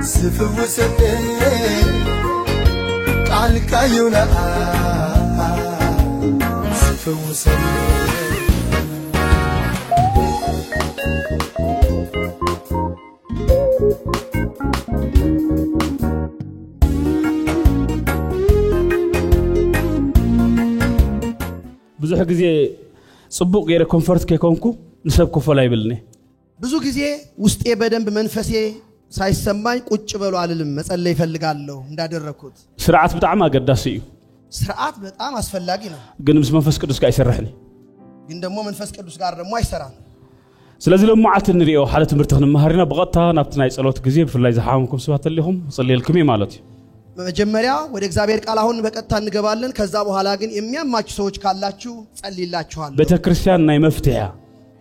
سفوسني قال كايونا سفوسني ብዙ ጊዜ ጽቡቅ የረ ኮምፎርት ከኮንኩ ንሰብኩ ፈላይ ብልኔ ብዙ ጊዜ ውስጤ በደንብ መንፈሴ ሳይሰማኝ ቁጭ በሉ አልልም መጸለይ ፈልጋለሁ እንዳደረኩት ስርዓት በጣም አገዳስ እዩ ስርዓት በጣም አስፈላጊ ነው ግን መንፈስ ቅዱስ ጋር ይሰራህኒ ግን ደግሞ መንፈስ ቅዱስ ጋር ደግሞ አይሰራም ስለዚህ ለማዓት እንሪኦ حاله ትምርት ክንማሃሪና በቀጥታ ናብትናይ ጸሎት ጊዜ ብፍላይ ዘሓምኩም ስባት ለኩም ጸልይልኩም ማለት መጀመሪያ ወደ እግዚአብሔር ቃል አሁን በቀጥታ እንገባለን ከዛ በኋላ ግን የሚያማችሁ ሰዎች ካላችሁ ጸልይላችኋለሁ ቤተክርስቲያን ናይ መፍትሄ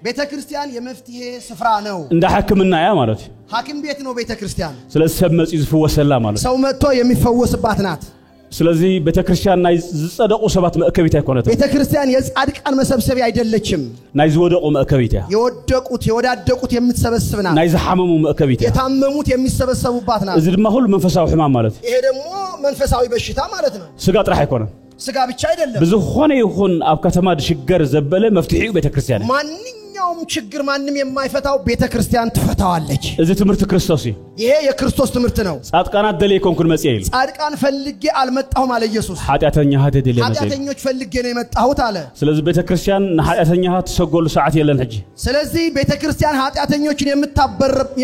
ቤተክርስቲያን የመፍትሄ ስፍራ ነው እንደ ሐኪምና ያ ማለት ሐኪም ቤት ነው ቤተክርስቲያን ስለዚህ ሰመጽ ይዝፈወሰላ ማለት ሰው መጥቶ የሚፈወስባት ናት ስለዚህ ቤተክርስቲያን ናይ ዝጸደቁ ሰባት ማእከቢታ ይኮነተ ቤተክርስቲያን የጻድቃን መሰብሰቢያ አይደለችም ናይ ዝወደቁ ማእከቢታ የወደቁት የወዳደቁት የምትሰበስብና ናይ ዝሐመሙ ማእከቢታ የታመሙት የሚሰበሰቡባት ናት እዚ ድማ ሁሉ መንፈሳዊ ሕማም ማለት ይሄ ደግሞ መንፈሳዊ በሽታ ማለት ነው ስጋ ጥራህ አይኮነም ስጋ ብቻ አይደለም ብዙ ይሁን አብ ከተማ ድሽገር ዘበለ መፍትሄው ቤተክርስቲያን ማንኛውም ችግር ማንንም የማይፈታው ቤተክርስቲያን ትፈታዋለች እዚ ትምህርት ክርስቶስ ይሄ የክርስቶስ ትምህርት ነው ጻድቃናት ደለይኮንኩን መጽየል ጻድቃን ፈልጌ አልመጣሁም አለ ኢየሱስ ኃጢአተኛ ሀደደ ለመጽየል ኃጢአተኞች ፈልጌ ነው የመጣሁት አለ ስለዚህ ቤተክርስቲያን ኃጢአተኛ ተሰጎሉ ሰዓት የለን እንጂ ስለዚህ ቤተክርስቲያን ኃጢአተኞችን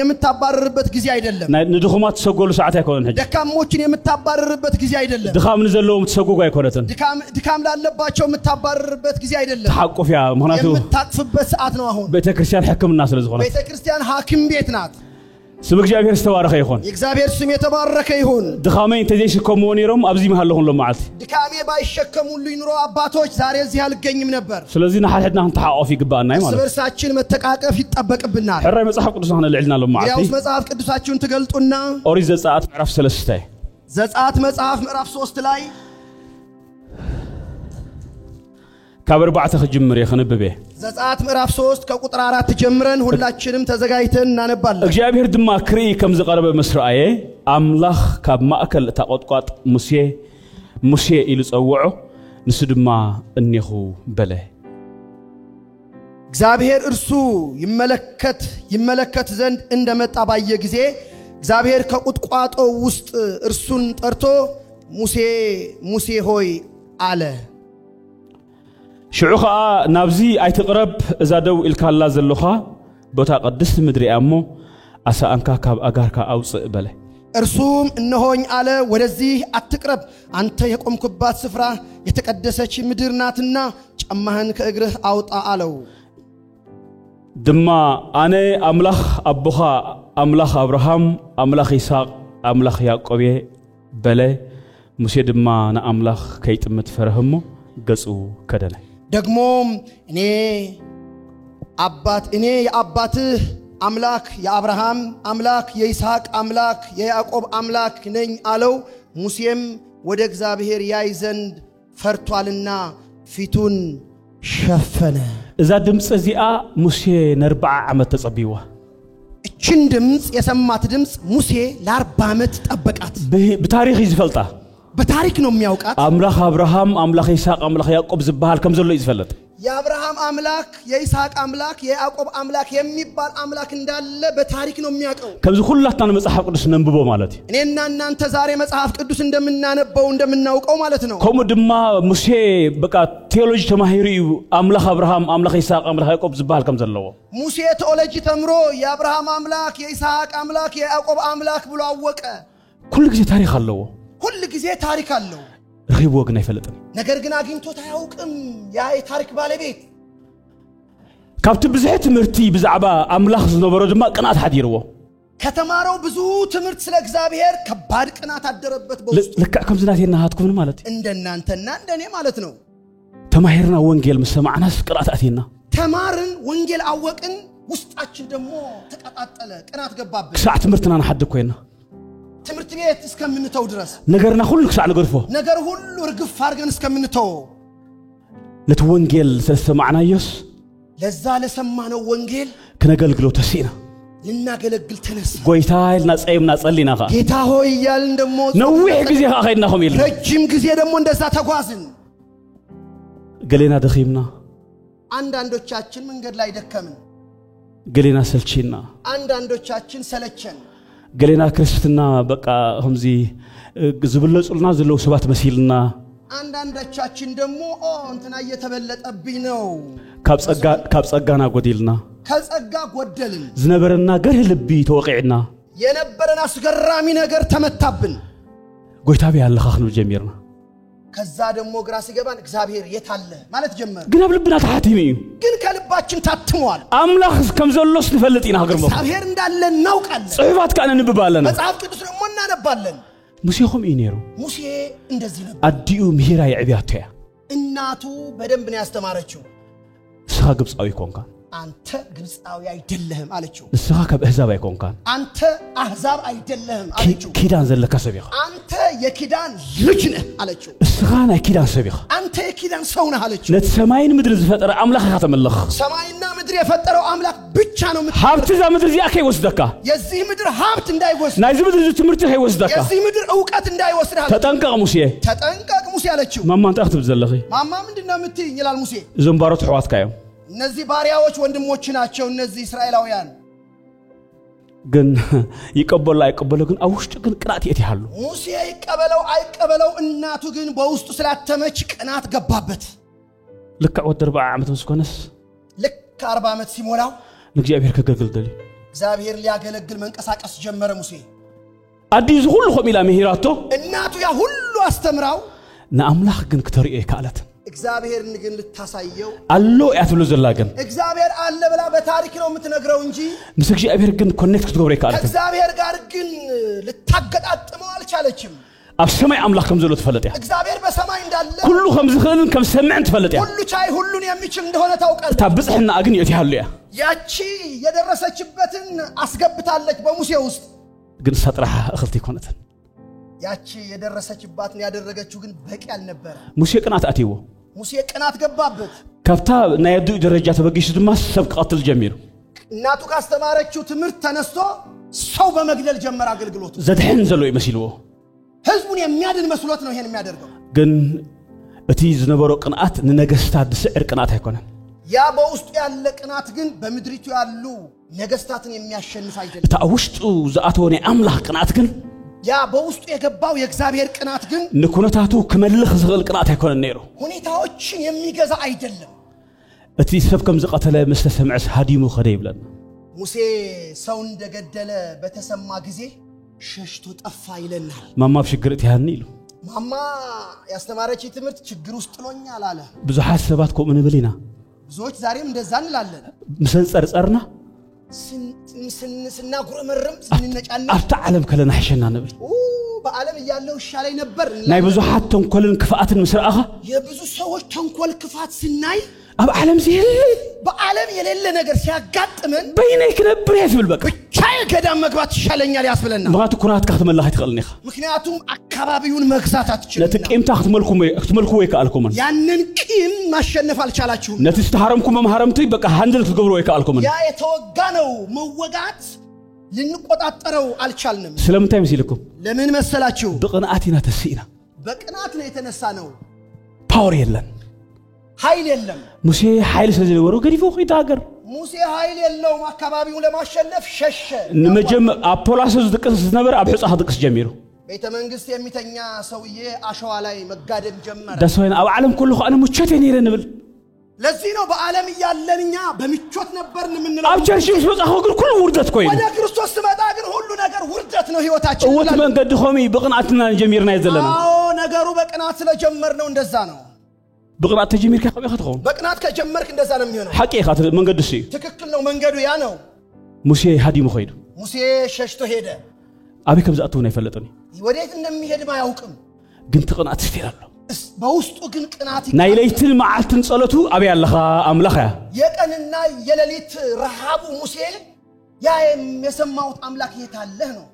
የምታባረርበት ጊዜ አይደለም ንድኹማት ተሰጎሉ ሰዓት አይኮነን እንጂ ደካሞችን የምታባረርበት ጊዜ አይደለም ድኻም ንዘለውም ተሰጎጉ አይኮነን ድካም ላለባቸው የምታባረርበት ጊዜ አይደለም ተሐቆፊያ ምክንያቱ የምታጥፍበት ሰዓት ነው አሁን ቤተክርስቲያን ሕክምና ስለዚህ ቤተክርስቲያን ሐኪም ቤት ናት ስም እግዚአብሔር ተባረከ ይሁን እግዚአብሔር ስም የተባረከ ይሁን ድኻሜ ተዘይሽከሙ ወኔሮም አብዚ መሃለሁን ለማዓት ድካሜ ባይሸከሙልኝ ኑሮ አባቶች ዛሬ እዚህ አልገኝም ነበር ስለዚህ ናሐድና ተሐቆፍ ይግባና ማለት ስበርሳችን መተቃቀፍ ይጣበቅብናል ሕራይ መጽሐፍ ቅዱስና ለዕልና ለማዓት ያው መጽሐፍ ቅዱሳችሁን ትገልጡና ኦሪት ዘጸአት ምዕራፍ 3 ዘጸአት መጽሐፍ ምዕራፍ 3 ላይ ከበርባዕተ ጅምር የኸነበበ ዘጸአት ምዕራፍ 3 ከቁጥር 4 ጀምረን ሁላችንም ተዘጋጅተን እናነባለን እግዚአብሔር ድማ ክሪ ከም ዝቀረበ መስራአየ አምላኽ ካብ ማእከል ተቆጥቋጥ ሙሴ ኢሉ ጸውዖ ንሱ ድማ እንኹ በለ እግዚአብሔር እርሱ ይመለከት ዘንድ እንደመጣ ባየ ጊዜ እግዚአብሔር ከቁጥቋጦ ውስጥ እርሱን ጠርቶ ሙሴ ሆይ አለ ሽዑኻ ናብዚ አይትቅረብ እዛ ደው ኢልካላ ዘለኻ ቦታ ቅድስት ምድሪ አሞ አሳአንካ ካብ አጋርካ አውጽእ በለ እርሱም እነሆኝ አለ ወደዚህ አትቅረብ አንተ የቆምክባት ስፍራ የተቀደሰች ምድር ናትና ጫማህን ከእግርህ አውጣ አለው ድማ አነ አምላኽ አቡኻ አምላኽ አብርሃም አምላኽ ይስሐቅ አምላኽ ያዕቆብ በለ ሙሴ ድማ ንአምላኽ ከይጥምት ፈረህሞ ገጹ ከደለ ደግሞም እኔ የአባትህ አምላክ የአብርሃም አምላክ የይስሐቅ አምላክ የያዕቆብ አምላክ ነኝ አለው ሙሴም ወደ እግዚአብሔር ያይ ዘንድ ፈርቷልና ፊቱን ሸፈነ እዛ ድምጽ እዚኣ ሙሴ ነ40 ዓመት ተጸቢዋ እችን ድምጽ የሰማት ድምጽ ሙሴ ለ40 ዓመት ጠበቃት በታሪክ ይዝፈልጣ በታሪክ ነው የሚያውቃት አምላኽ አብርሃም አምላኽ ይስሐቅ አምላኽ ያዕቆብ ዝባሃል ከም ዘሎ ይዝፈልጥ የአብርሃም አምላክ የይስሐቅ አምላክ የያዕቆብ አምላክ የሚባል አምላክ እንዳለ በታሪክ ነው የሚያውቀው ከምዚ ሁላታን መጽሐፍ ቅዱስ ነንብቦ ማለት እኔና እናንተ ዛሬ መጽሐፍ ቅዱስ እንደምናነበው እንደምናውቀው ማለት ነው ኮሙ ድማ ሙሴ በቃ ቴዎሎጂ ተማሂሩ አምላኽ አብርሃም አምላኽ ይስሐቅ አምላኽ ያዕቆብ ዝባሃል ከም ዘለዎ ሙሴ ቴዎሎጂ ተምሮ የአብርሃም አምላክ የይስሐቅ አምላክ የያዕቆብ አምላክ ብሎ አወቀ ሁሉ ጊዜ ታሪክ አለው ሁሉ ጊዜ ታሪክ አለው ረሂብ ወግና ይፈልጥም ነገር ግን አግኝቶት አያውቅም ያ የታሪክ ባለቤት ካብቲ ብዙሕ ትምህርቲ ብዛዕባ አምላኽ ዝነበረ ድማ ቅናት ሓዲርዎ ከተማረው ብዙ ትምህርት ስለ እግዚአብሔር ከባድ ቅናት አደረበት በውስጡ ልክ ከም ዝናቴና ሃትኩም ማለት እንደናንተና እንደኔ ማለት ነው ተማሂርና ወንጌል መስማዕናስ ቅናት አቲና ተማርን ወንጌል አወቅን ውስጣችን ደግሞ ተቀጣጠለ ቅናት ገባብን ክሳዕ ትምህርትና ንሓድ ኮይና ትምህርት ቤት እስከምንተው ድረስ ነገርና ሁሉ ክሳዕ ንገርፎ ነገር ሁሉ ርግፍ አድርገን እስከምንተው ለተወንጌል ስለሰማዕናዮስ ለዛ ለሰማነው ወንጌል كنقلقلو تسينا ልናገለግል ተነሳ قويتاي نصيمنا صلينا خا ጌታ ሆይ እያልን ደሞ نوح غزي خايناهم يل ረጅም ጊዜ ደሞ እንደዛ ተጓዝን قلينا دخيمنا አንዳንዶቻችን መንገድ ላይ ደከምን قلينا سلچينا አንዳንዶቻችን ሰለቸን قلينا ክርስትና በቃ همزي ዝብለጹልና ዝለው ሰባት መሲልና አንዳንዶቻችን ደሞ እንትና እየተበለጠብኝ ነው ካብ ጸጋና ጎዲልና ከጸጋ ጎደልን ዝነበረና ገር ልቢ ተወቂዕና የነበረና አስገራሚ ነገር ተመታብን ጎይታቢ ያለኻኽኑ ጀሚርና ከዛ ደሞ ግራ ሲገባን እግዚአብሔር የት አለ ማለት ጀመረ ግን አብልብና ታሐቲም እዩ ግን ከልባችን ታትሟል አምላኽ ከም ዘሎስ ንፈልጥና ሀገርሞ እግዚአብሔር እንዳለ እናውቃለን ጽሕፋት ካነ ንብባለና መጽሐፍ ቅዱስ ደሞ እናነባለን ሙሴኹም ኢኔሩ ሙሴ እንደዚህ ነበር አዲኡ ምሂራ የዕቢያተያ እናቱ በደንብ ነው ያስተማረችው ስኻ ግብፃዊ ኮንካ አንተ ግብፃዊ አይደለህም አለችው ንስኻ ካብ አሕዛብ አይኮንካን አንተ አሕዛብ አይደለህም አለችው ኪዳን ዘለካ ሰቢኻ አንተ የኪዳን ልጅ ነህ አለችው እስኻ ናይ ኪዳን ሰቢኻ አንተ የኪዳን ሰው ነህ አለችው ነቲ ሰማይን ምድሪ ዝፈጠረ አምላኽ ኢኻ ተመለኽ ሰማይና ምድር የፈጠረው አምላክ ብቻ ነው ሀብት እዛ ምድር እዚኣ ከይወስደካ የዚህ ምድር ሀብት እንዳይወስድ ናይዚ ምድር ትምህርቲ ከይወስደካ የዚህ ምድር ዕውቀት እንዳይወስድ ተጠንቀቕ ሙሴ ተጠንቀቅ ሙሴ አለችው ማማ እንታይ ክትብል ዘለኺ ማማ ምንድነው የምትይኝ ይላል ሙሴ እዞም ባሮት ሕዋትካ እዮም እነዚህ ባሪያዎች ወንድሞች ናቸው እነዚህ እስራኤላውያን ግን ይቀበሉ አይቀበሉ ግን አውሽጥ ግን ቅናት የት ያሉ ሙሴ ይቀበለው አይቀበለው እናቱ ግን በውስጡ ስላተመች ቅናት ገባበት ልክ ወደ 40 ዓመት መስኮነስ ልክ 40 ዓመት ሲሞላው ለእግዚአብሔር ከገልገልደሊ እግዚአብሔር ሊያገለግል መንቀሳቀስ ጀመረ ሙሴ አዲስ ሁሉ ኸሚላ መሂራቶ እናቱ ያ ሁሉ አስተምራው ናአምላኽ ግን ከተሪኤ ካለት እግዚአብሔርን ግን ልታሳየው አሎ ያትብሉ ዘላገን እግዚአብሔር አለ ብላ በታሪክ ነው የምትነግረው እንጂ ምስ እግዚአብሔር ግን ኮኔክት ትገብረ ካለት እግዚአብሔር ጋር ግን ልታገጣጥመው አልቻለችም ኣብ ሰማይ አምላኽ ከም ዘሎ ተፈለጠ እግዚአብሔር በሰማይ እንዳለ ሁሉ ከም ዝኽእልን ከም ሰምዕን ተፈለጠ ሁሉ ቻይ ሁሉን የሚችል እንደሆነ ታውቃለች ታብጽሕና ግን የት ያሉ ያ ያቺ የደረሰችበትን አስገብታለች በሙሴ ውስጥ ግን ሰጥራህ እኽልቲ ኮነተን ያቺ የደረሰችባትን ያደረገችው ግን በቂ አልነበረ ሙሴ ቅናት አትይዎ ሙሴ ቅናት ገባበት ካብታ ናይ ዱ ደረጃ ተበጊሽ ድማ ሰብ ቀጥል ጀሚሩ እናቱ ካስተማረችው ትምህርት ተነስቶ ሰው በመግደል ጀመረ አገልግሎቱ ዘድሕን ዘሎ ይመስልዎ ህዝቡን የሚያድን መስሎት ነው ይሄን የሚያደርገው ግን እቲ ዝነበሮ ቅንአት ንነገስታት ድስዕር ቅንአት አይኮነን ያ በውስጡ ያለ ቅናት ግን በምድሪቱ ያሉ ነገስታትን የሚያሸንፍ አይደለም እቲ ውሽጡ ዘአተወነ አምላኽ ቅንአት ግን ያ በውስጡ የገባው የእግዚአብሔር ቅናት ግን ንኩነታቱ ከመልኽ ዝኽእል ቅንአት አይኮነን ነይሩ ሁኔታዎችን የሚገዛ አይደለም እቲ ሰብ ከም ዝቀተለ መስተሰምዕስ ሃዲሙ ኸደ ይብለና ሙሴ ሰው እንደገደለ በተሰማ ጊዜ ሸሽቶ ጠፋ ይለናል ማማ ብሽግር እትያኒ ኢሉ ማማ ያስተማረች ትምህርት ችግር ውስጥ ጥሎኛል አለ ብዙሓት ሰባት ከምኡ ንብል ኢና ብዙዎች ዛሬም እንደዛ እንላለን ምሰን ጸርጸርና ስናጉረመርም ስንነጫነጭ ኣብታ ዓለም ከለና ሕሸና ንብል በዓለም እያለው ይሻለኝ ነበር ናይ ብዙሓት ተንኮልን ክፍኣትን ምስ ረኣኻ የብዙ ሰዎች ተንኮል ክፋት ስናይ ኣብ ዓለም ሲህል በዓለም የሌለ ነገር ሲያጋጥመን በይነይ ክነብር የትብል በቃ ብቻዬ ገዳም መግባት ይሻለኛል ያስብለና ምክንያቱ ኩናት ክትመላኽ ይትኽእልኒ ኢኻ ምክንያቱም አካባቢውን መግዛት አትችልም ነቲ ቂምታ ክትመልኩ ይከኣልኩምን ያንን ቂም ማሸነፍ አልቻላችሁም ነቲ ዝተሃረምኩም መምሃረምቲ በቃ ሃንድል ክትገብሮ ይከኣልኩምን ያ የተወጋ ነው መወጋት ልንቆጣጠረው አልቻልንም ስለምንታይ መሲልኩም ለምን መሰላችሁ ብቅንአት ኢና ተሲእና በቅናት ነው የተነሳ ነው ፓወር የለን ኃይል የለም ሙሴ ኃይል ስለነበረው ገዲፎ ኺታ ሀገር ሙሴ ኃይል የለውም አካባቢውን ለማሸነፍ ሸሸ ንመጀመ አፖላስ ዝጥቀስ ዝነበረ ኣብ ሕፃ ድቅስ ጀሚሩ ቤተ መንግስት የሚተኛ ሰውዬ አሸዋ ላይ መጋደም ጀመረ ደስወይን ኣብ ዓለም ኩሉ ኸአነ ሙቾት የኔረ ንብል ለዚህ ነው በዓለም ያለንኛ በምቾት ነበርን ምንለው ኣብ ቸርች ምስ መጻኸ ግን ኩሉ ውርደት ኮይኑ ወደ ክርስቶስ ስመጣ ግን ሁሉ ነገር ውርደት ነው ህይወታችን ወት መንገድ ኸሚ ብቅንአትና ጀሚርና የዘለና አዎ ነገሩ በቅናት ስለጀመር ነው እንደዛ ነው بقناة تجمير كخبي خطهم بقناة كجمرك إن دزنا ميونه حقي خاطر من قد الشيء تككل لو من قدو يانو موسى هادي مخيد موسى ششتو هيدا أبي كم زأتونا يفلتني وديت إنهم يهد ما يوقم قنت قناة تستير الله بوسطو قن قناتي نايليتن معلتن صلتو أبي اللخا أملخها يكن الناي يلليت رحابو موسى يا يسمعوت أملاك يتعلهنو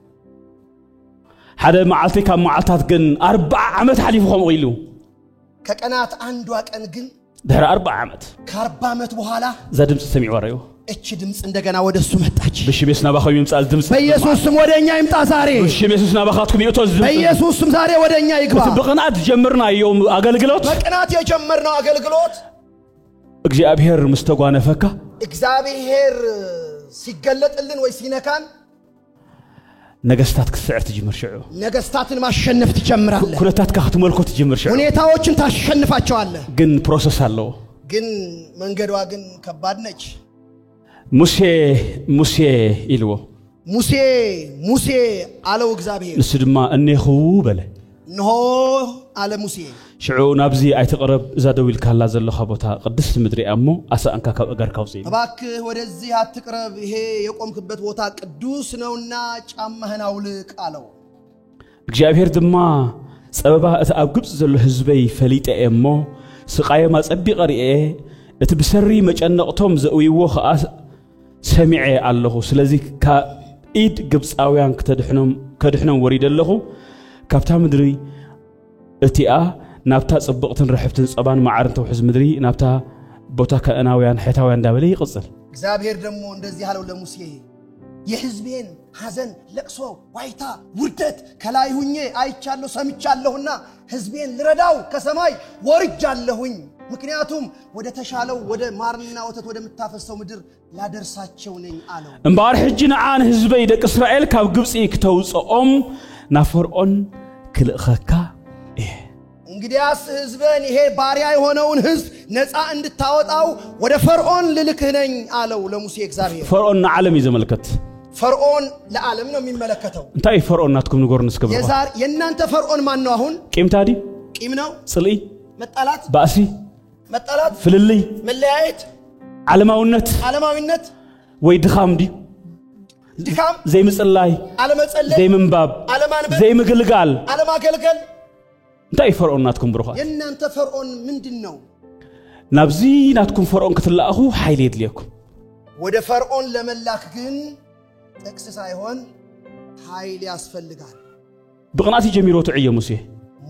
هذا معلتي كم معلتات قن 4 عمت حليفهم غيلو كقنات عندو كان قن دهر 4 عامات كاربا عامات بوهالا زادم سميع وريو እቺ ድምጽ እንደገና ወደሱ መጣች በሽሜስና ባኸው ይምጻል ድምጽ በኢየሱስ ስም ወደኛ ይምጣ ዛሬ በሽሜስና ባኻትኩም ይውቶዝ በኢየሱስ ስም ዛሬ ወደኛ ይግባ በቅናት ጀመርና የው አገልግሎት በቅናት የጀመርነው አገልግሎት እግዚአብሔር መስተጓነፈካ እግዚአብሔር ሲገለጥልን ወይ ሲነካን ነገስታት ክስዕር ትጀምር ሽዑ ነገስታትን ማሸነፍ ትጀምራለህ ኩነታት ካህትመልኮ ትጀምር ሽዑ ሁኔታዎችን ታሸንፋቸዋለህ ግን ፕሮሰስ አለው ግን መንገዷ ግን ከባድ ነች ሙሴ ይልዎ ሙሴ አለው እግዚአብሔር እሱ ድማ እነኹ በለ ነው አለ ሙሴ ሽዑ ናብዚ አይተቀረብ ዛደዊል ካላ ዘለኻ ቦታ ቅድስት ምድሪ አሞ አሳንካ ካብ እገር ካውጽ እባክህ ወደዚህ አትቅረብ ይሄ የቆምክበት ቦታ ቅዱስ ነውና ጫማህን አውልቅ አለው እግዚአብሔር ድማ ጸበባ እቲ ኣብ ግብጽ ዘሎ ህዝበይ ፈሊጠ እሞ ስቃየ ማጸቢ ቀሪኤ እቲ ብሰሪ መጨነቅቶም ዘእይዎ ኸአ ሰሚዐ ኣለኹ ስለዚ ከኢድ ግብጻውያን ከድሕኖም ወሪደለኹ ካብታ ምድሪ እቲኣ ናብታ ጽብቕትን ረሕብትን ጸባን ማዓርን ተውሕዝ ምድሪ ናብታ ቦታ ከእናውያን ሕታውያን ዳበለ ይቅጽል እግዚአብሔር ደግሞ እንደዚህ አለው ለሙሴ የህዝቤን ሐዘን ለቅሶ ዋይታ ውርደት ከላይ ሁኜ አይቻለሁ ሰምቻለሁና ህዝቤን ልረዳው ከሰማይ ወርጃለሁኝ ምክንያቱም ወደ ተሻለው ወደ ማርና ወተት ወደ ምታፈሰው ምድር ላደርሳቸው ነኝ አለው እምባር ሕጅና አን ህዝበይ ደቅ እስራኤል ካብ ግብጽ ክተውጽኦም ናፈርዖን ክልኸካ እንግዲያስ ህዝበን ይሄ ባሪያ የሆነውን ህዝብ ነፃ እንድታወጣው ወደ ፈርዖን ልልክህ ነኝ አለው ለሙሴ እግዚአብሔር ፈርዖን ዓለም ይዘመልከት ፈርዖን ለዓለም ነው የሚመለከተው እንታይ ፈርዖን ናትኩም ንጎር ንስከብሩ የናንተ ፈርዖን ማን ነው አሁን ቂምታዲ ቂም ነው ጽልኢ መጣላት ባእሲ መጣላት ፍልልይ መለያየት ዓለማዊነት ወይ ድኻም ድካም ዘይ ምጽላይ ዓለመጸለይ ዘይ ምንባብ ዓለማንበብ ዘይ ምግልጋል ዓለማገልገል እንታይ ፈርዖን ናትኩም ብሩኻ የናንተ ፈርዖን ምንድነው ናብዚ ናትኩም ፈርዖን ክትላአኹ ኃይል የድልየኩም ወደ ፈርዖን ለመላክ ግን ጥቅስ ሳይሆን ኃይል ያስፈልጋል በቅናት ጀሚሮቱ ዕየ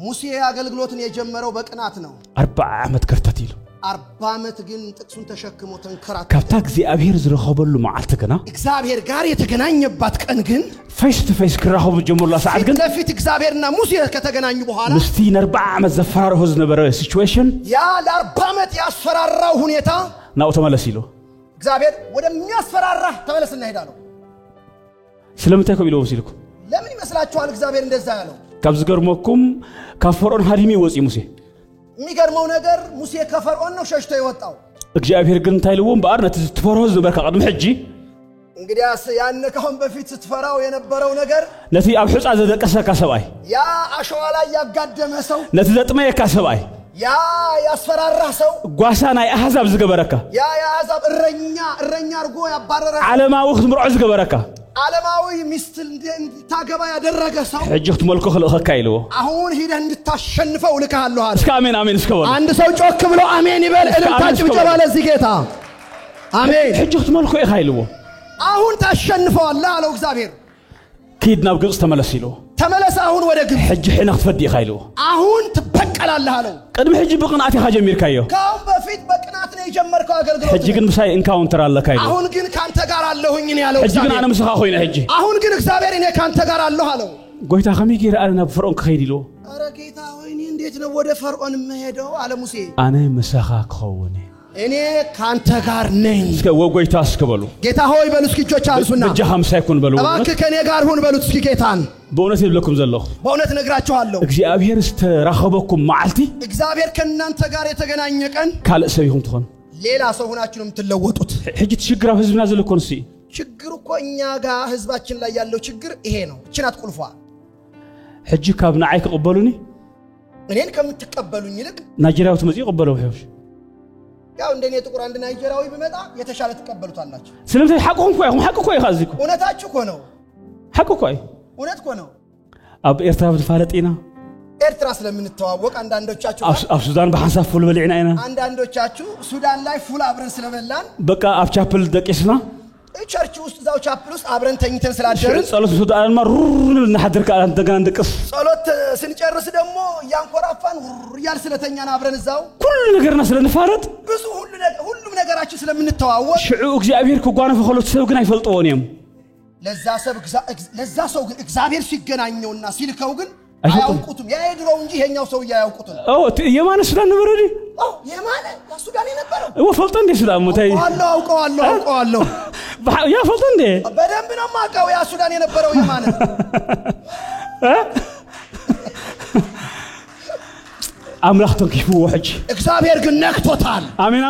ሙሴ አገልግሎትን የጀመረው በቅናት ነው 40 ዓመት ከርተት ይሉ 40 ዓመት ግን ጥቅሱን ተሸክሞ ተንከራተ ካብታ እግዚአብሔር ዝረኸበሉ መዓልት ገና እግዚአብሔር ጋር የተገናኘባት ቀን ግን ፌስ ቱ ፌስ ክራኸቡ ጀምሩላ ሰዓት ግን ለፊት እግዚአብሔርና ሙሴ ከተገናኙ በኋላ ምስቲ 40 ዓመት ዘፈራረሁ ዝነበረ ሲቹዌሽን ያ ለ40 ዓመት ያስፈራራው ሁኔታ ናው ተመለስ ይሉ እግዚአብሔር ወደሚያስፈራራ ተመለስና ሄዳለው ስለምታይ ከቢሎ ወሲልኩ ለምን ይመስላችኋል እግዚአብሔር እንደዛ ያለው ካብ ዝገርመኩም ካብ ፈርዖን ሃዲሚ ወፂ ሙሴ የሚገርመው ነገር ሙሴ ከፈርዖን ነው ሸሽቶ የወጣው እግዚአብሔር ግን ታይልዎም በአርነት ትፈርዖ ዝነበርካ ቀድም ሕጂ እንግዲያስ ያን ከሆን በፊት ስትፈራው የነበረው ነገር ነቲ ኣብ ሕፃ ዘደቀሰካ ሰብአይ ያ አሸዋ ላይ ያጋደመ ሰው ነቲ ዘጥመየካ ሰብአይ ያ ያስፈራራ ሰው ጓሳ ናይ አሕዛብ ዝገበረካ ያ ያሕዛብ እረኛ አርጎ ያባረረ ዓለማዊ ክትምርዖ ዝገበረካ ዓለማዊ ሚስት ታገባ ያደረገ ሰው ሕጂ ክትመልኮ ክልእኸካ ኢልዎ አሁን ሂደህ እንድታሸንፈው ልካለሁ አለ እስከ አሜን እስከበሉ አንድ ሰው ጮክ ብሎ አሜን ይበል እልልታ ጭብጨባ ለዚህ ጌታ አሜን ሕጂ ክትመልኮ ኢኻ ኢልዎ አሁን ታሸንፈዋለህ አለው እግዚአብሔር ኪድ ናብ ግብጽ ተመለስ ኢልዎ ተመለስ አሁን ወደ ግብጽ ሕጂ ሒና ክትፈዲ ኢኻ ኢልዎ አሁን ትበቀላለህ አለው ቅድሚ ሕጂ ብቅንዓት ኢኻ ጀሚርካዮ ካሁን በፊት በቅናት ነው የጀመርከው አገልግሎት ሕጂ ግን ምሳይ ኢንካውንተር አለካ ኢልዎ አሁን ግን ካንተ ጋር አለሁኝ ነው ያለው ሕጂ ግን አነ ምስኻ ኮይነ ሕጂ አሁን ግን እግዚአብሔር እኔ ካንተ ጋር አለሁ አለው ጎይታ ከመይ ጌር አነ ናብ ፈርዖን ክኸይድ ኢልዎ አረ ጌታ ሆይ እኔ እንዴት ነው ወደ ፈርዖን የምሄደው አለ ሙሴ አነ ምስኻ ክኸውን እኔ ካንተ ጋር ነኝ እስከ ወጎይታ እስከበሉ ጌታ ሆይ በሉ እስኪ እጆች አንሱና በጃ 50 ይኩን በሉ እባክህ ከኔ ጋር ሁን በሉት እስኪ ጌታን በእውነት ይብለኩም ዘለኹ በእውነት ነግራችኋለሁ እግዚአብሔር ስተራኸበኩም ማዓልቲ እግዚአብሔር ከእናንተ ጋር የተገናኘ ቀን ካልእ ሰብ ይኹም ትኾኑ ሌላ ሰው ሆናችሁ ነው የምትለወጡት ሕጂ ትሽግራ ህዝብና ዘለኮን ሲ ችግሩ እኮ እኛ ጋር ህዝባችን ላይ ያለው ችግር ይሄ ነው እቺናት ቁልፏ ሕጂ ካብ ንዓይ ክቅበሉኒ እኔን ከምትቀበሉኝ ይልቅ ናይጄሪያው ትመጪ ይቅበለው ይሁሽ ያው እንደኔ ጥቁር አንድ ናይጄሪያዊ ቢመጣ የተሻለ ተቀበሉታላችሁ ስለዚህ ሐቁም ኮይ ሐቁ ኮይ ኻዚኩ እውነታችሁ እኮ ነው ሐቁ ኮይ እውነት እኮ ነው ኣብ ኤርትራ ብትፋለጢና ኤርትራ ስለምንተዋወቅ አንዳንዶቻችሁ ኣብ ሱዳን በሐንሳብ ፉል በሊዕና ኢና አንዳንዶቻችሁ ሱዳን ላይ ፉል አብረን ስለበላን በቃ ኣብ ቻፕል ደቂስና ቸርች ውስጥ ዛው ቻፕል ውስጥ አብረን ተኝተን ስላደርን ጸሎት ሱዳን ማሩር ንሐድር ካላ እንደገና እንደቀስ ጸሎት ስንጨርስ ደግሞ ያንኮራፋን ያል ስለተኛና አብረን እዛው ሁሉ ነገርና ስለነፋረት ብዙ ሁሉም ነገራችን ስለምንተዋወቅ ሽዑ እግዚአብሔር ከጓነ ፈኸሎት ሰብ ግን አይፈልጠውንም ለዛ ሰው ግን እግዚአብሔር ሲገናኘውና ሲልከው ግን አያውቁትም ያይድሮው እንጂ ይሄኛው ሰው ያያውቁትም የማነ ሱዳን ነበረዲ የማነ ሱዳን የነበረው ወፈልጦ እንደ ሱዳን ሞታይ አውቀዋለሁ ያ ፈልጦ እንደ በደንብ ነው ማቀው ያ ሱዳን የነበረው የማነ አምላክ ተንኪፉ ወሕጅ እግዚአብሔር ግን ነክቶታል አሜን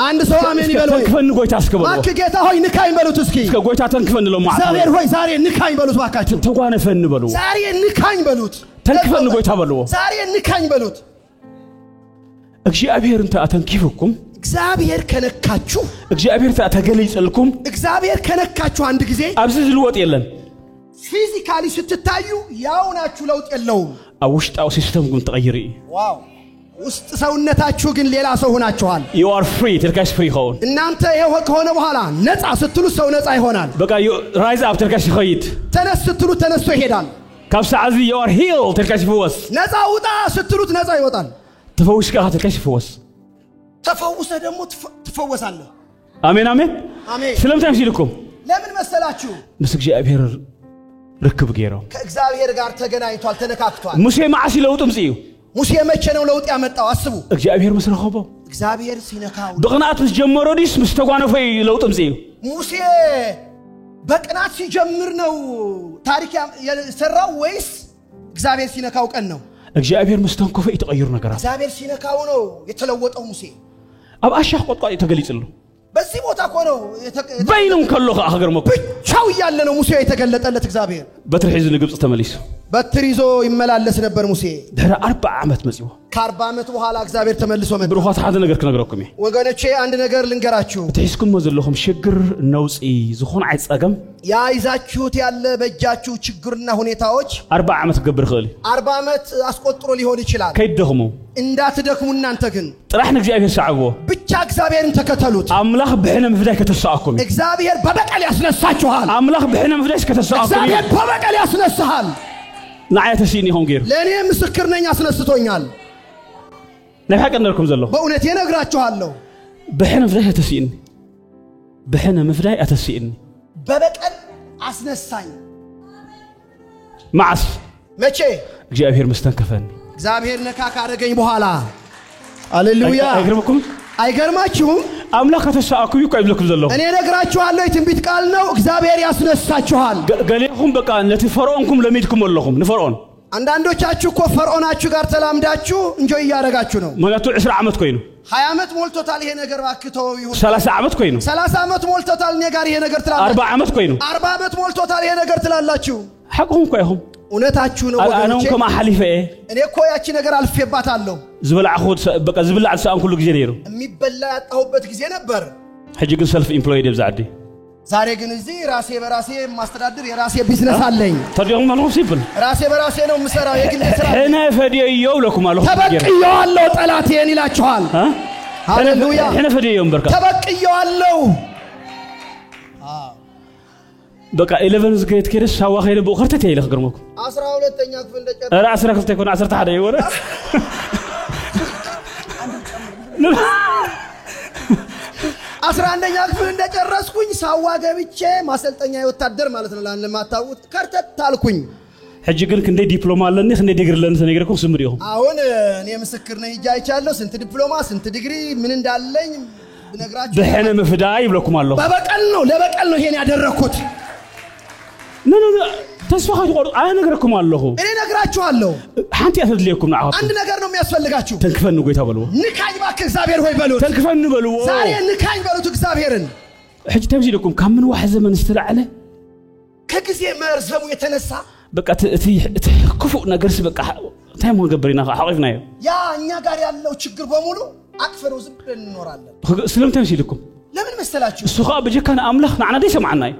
አንድ ሰው አሜን ይበለው ተንክፈን ጎይታ አስከበለው ማክ ጌታ ሆይ ንካኝ በሉት እስኪ ጎይታ ተንክፈን ነው ማለት እግዚአብሔር ሆይ ዛሬ ንካኝ በሉት ባካችሁ ተጓነፈን በሉ ዛሬ ንካኝ በሉት ተንክፈን ጎይታ በሉ ዛሬ ንካኝ በሉት እግዚአብሔር እንተ አተንኪፍኩም እግዚአብሔር ከነካችሁ እግዚአብሔር ተገለይጽልኩም እግዚአብሔር ከነካችሁ አንድ ጊዜ አብዝ ዝልወጥ የለን ፊዚካሊ ስትታዩ ያውናችሁ ለውጥ የለውም አውሽጣው ሲስተም ግን ተቀይሪ ዋው ውስጥ ሰውነታችሁ ግን ሌላ ሰው ሆናችኋል you are free ተልካሽ ፍሪ ሆን እናንተ ይሄው ከሆነ በኋላ ነፃ ስትሉ ሰው ነፃ ይሆናል በቃ ራይዝ አፕ ተልካሽ ይኸይት ተነስ ስትሉ ተነስቶ ይሄዳል ካብ ሰዓዚ you are healed ተልካሽ ይፈወስ ነፃ ውጣ ስትሉት ነፃ ይወጣል ተፈውሽ ጋር ተልካሽ ይፈወስ ተፈውሰ ደግሞ ትፈወሳለህ አሜን ስለምታም ሲልኩም ለምን መሰላችሁ ምስ እግዚአብሔር ርክብ ገይሮ ከእግዚአብሔር ጋር ተገናኝቷል ተነካክቷል ሙሴ ማዓሲ ለውጥም ጽዩ ሙሴ መቼ ነው ለውጥ ያመጣው አስቡ እግዚአብሔር መስረኸቦ እግዚአብሔር ሲነካው በቅናት ጀመሮ ዲስ ምስተጓነፈይ ለውጥም ጽዩ ሙሴ በቅናት ሲጀምር ነው ታሪክ የሰራው ወይስ እግዚአብሔር ሲነካው ቀን ነው እግዚአብሔር መስተንኮፈ ይተቀይሩ ነገራት እግዚአብሔር ሲነካው ነው የተለወጠው ሙሴ አብ አሻህ ቆጥቋጥ የተገለጸሉ በዚህ ቦታ ነው በይኑም ከሎኸ አገርመኩ ብቻው ያለ ነው ሙሴ የተገለጠለት እግዚአብሔር በትርሒዝ ንግብጽ ተመሊስ በትሪዞ ይመላለስ ነበር ሙሴ ደረ 40 ዓመት መጽዮ ከ40 ዓመት በኋላ እግዚአብሔር ተመልሶ መጣ ብሩኻት ሓደ ነገር ክነግረኩም ወገኖቼ አንድ ነገር ልንገራችሁ ትሕስኩም ዘለኹም ሽግር ነውጽ ዝኹን አይጸገም ያ ይዛችሁት ያለ በእጃችሁ ችግርና ሁኔታዎች 40 ዓመት ገብር ኸሊ 40 ዓመት አስቆጥሮ ሊሆን ይችላል ከይደኽሙ እንዳትደክሙ እናንተ ግን ጥራሕን እግዚአብሔር ሰዓቦ ብቻ እግዚአብሔርን ተከተሉት አምላኽ ብሕነ ምፍዳይ ከተሰዓኩም እግዚአብሔር በበቀል ያስነሳችኋል አምላኽ ብሕነ ምፍዳይ ከተሰዓኩም እግዚአብሔር በበቀል ያስነሳሃል ናዓተ ሲኒ ሆን ገይሩ ለኔ ምስክር ነኝ አስነስቶኛል ነፋቅ እንደርኩም ዘሎ በእውነት የነግራችኋለሁ ብሕነ ምፍዳይ አተሲኒ ብሕነ ምፍዳይ አተሲኒ በበቀል አስነሳኝ ማዓስ መቼ እግዚአብሔር መስተንከፈኒ እግዚአብሔር ነካካ አረገኝ በኋላ ሃሌሉያ አይገርማችሁም አምላክ ተሰዓኩ ይቆይብልኩም ዘሎ እኔ ነግራችኋለሁ የትንቢት ቃል ነው እግዚአብሔር ያስነሳችኋል ገሌኹም በቃ ለቲ ፈርዖንኩም ለሚድኩም ወለኹም ንፈርዖን አንዳንዶቻችሁ እኮ ፈርዖናችሁ ጋር ተላምዳችሁ እንጆይ ያረጋችሁ ነው ማለት 20 ዓመት ኮይኑ 20 ዓመት ሞልቶታል ይሄ ነገር ባክተው ይሁን 30 ዓመት ኮይኑ 30 ዓመት ሞልቶታል እኔ ጋር ይሄ ነገር ትላላችሁ 40 ዓመት ኮይኑ 40 ዓመት ሞልቶታል ይሄ ነገር ትላላችሁ ሐቁም ኮይኹም እውነታችሁ ነው ወገኖቼ አናም ከማ ሐሊፈ እኔ እኮ ያቺ ነገር አልፌባታለሁ ዝብላዕኹት በቃ ዝብላዕ ሰአን ኩሉ ጊዜ ነይሩ የሚበላ ያጣሁበት ጊዜ ነበር ሕጂ ግን ሰልፍ ኢምፕሎይድ ይብዛዕዲ ዛሬ ግን እዚህ ራሴ በራሴ ማስተዳደር የራሴ ቢዝነስ አለኝ ተዲያም ነው ሲብል ራሴ በራሴ ነው ምሰራው የግል ስራ እኔ ፈዲየው ለኩም አለሁ ተበቅየዋለሁ ጠላቴን ይላችኋል ሃሌሉያ እኔ ፈዲየው በርካ ተበቅየዋለሁ በቃ 11 ግሬድ ከደስ ሳዋ ኸይለ በእخرته ይልህ ገርመኩ 12ኛ ክፍል እንደጨረስኩ ራ 12 ይኮን 11 ይወረ 11ኛ ክፍል እንደጨረስኩኝ ሳዋ ገብቼ ማሰልጠኛ ወታደር ማለት ነው ለማታውት ከርተት ታልኩኝ ሕጂ ግን ክንዴ ዲፕሎማ አለኝ ክንዴ ዲግሪ ለኔ ተነገርኩ ስምሪው አሁን እኔ ምስክር ነኝ ይጃይቻለሁ ስንት ዲፕሎማ ስንት ዲግሪ ምን እንዳለኝ ብነግራችሁ በሕነ መፍዳይ ብለኩም አለሁ በበቀል ነው ለበቀል ነው ይሄን ያደረኩት ኖ ተስፋ ሆዶ አይ ነገርኩም አለሁ እኔ ነግራችኋለሁ አንተ ያስፈልግኩም ነው አንድ ነገር ነው የሚያስፈልጋችሁ ተንክፈን ጎይታ በለው ንካኝ ባክ እግዚአብሔር ሆይ በሉት ተንክፈን በለው ዛሬ ንካኝ በሉት እግዚአብሔርን ሕጂ ተምዚልኩም ካምን ዋህ ዘመን እስተላዕለ ከጊዜ መርዘሙ የተነሳ በቃ ክፉ ነገርስ በቃ ታይም ወገብሪና ሐቂፍናዮ ያ እኛ ጋር ያለው ችግር በሙሉ አጥፈነው ዝም ብለን እንኖራለን ስለምታም ሲልኩም ለምን መሰላችሁ እሱ ኸ በጀካና አምላኽ ናዕና ደይ ሰማዕናይ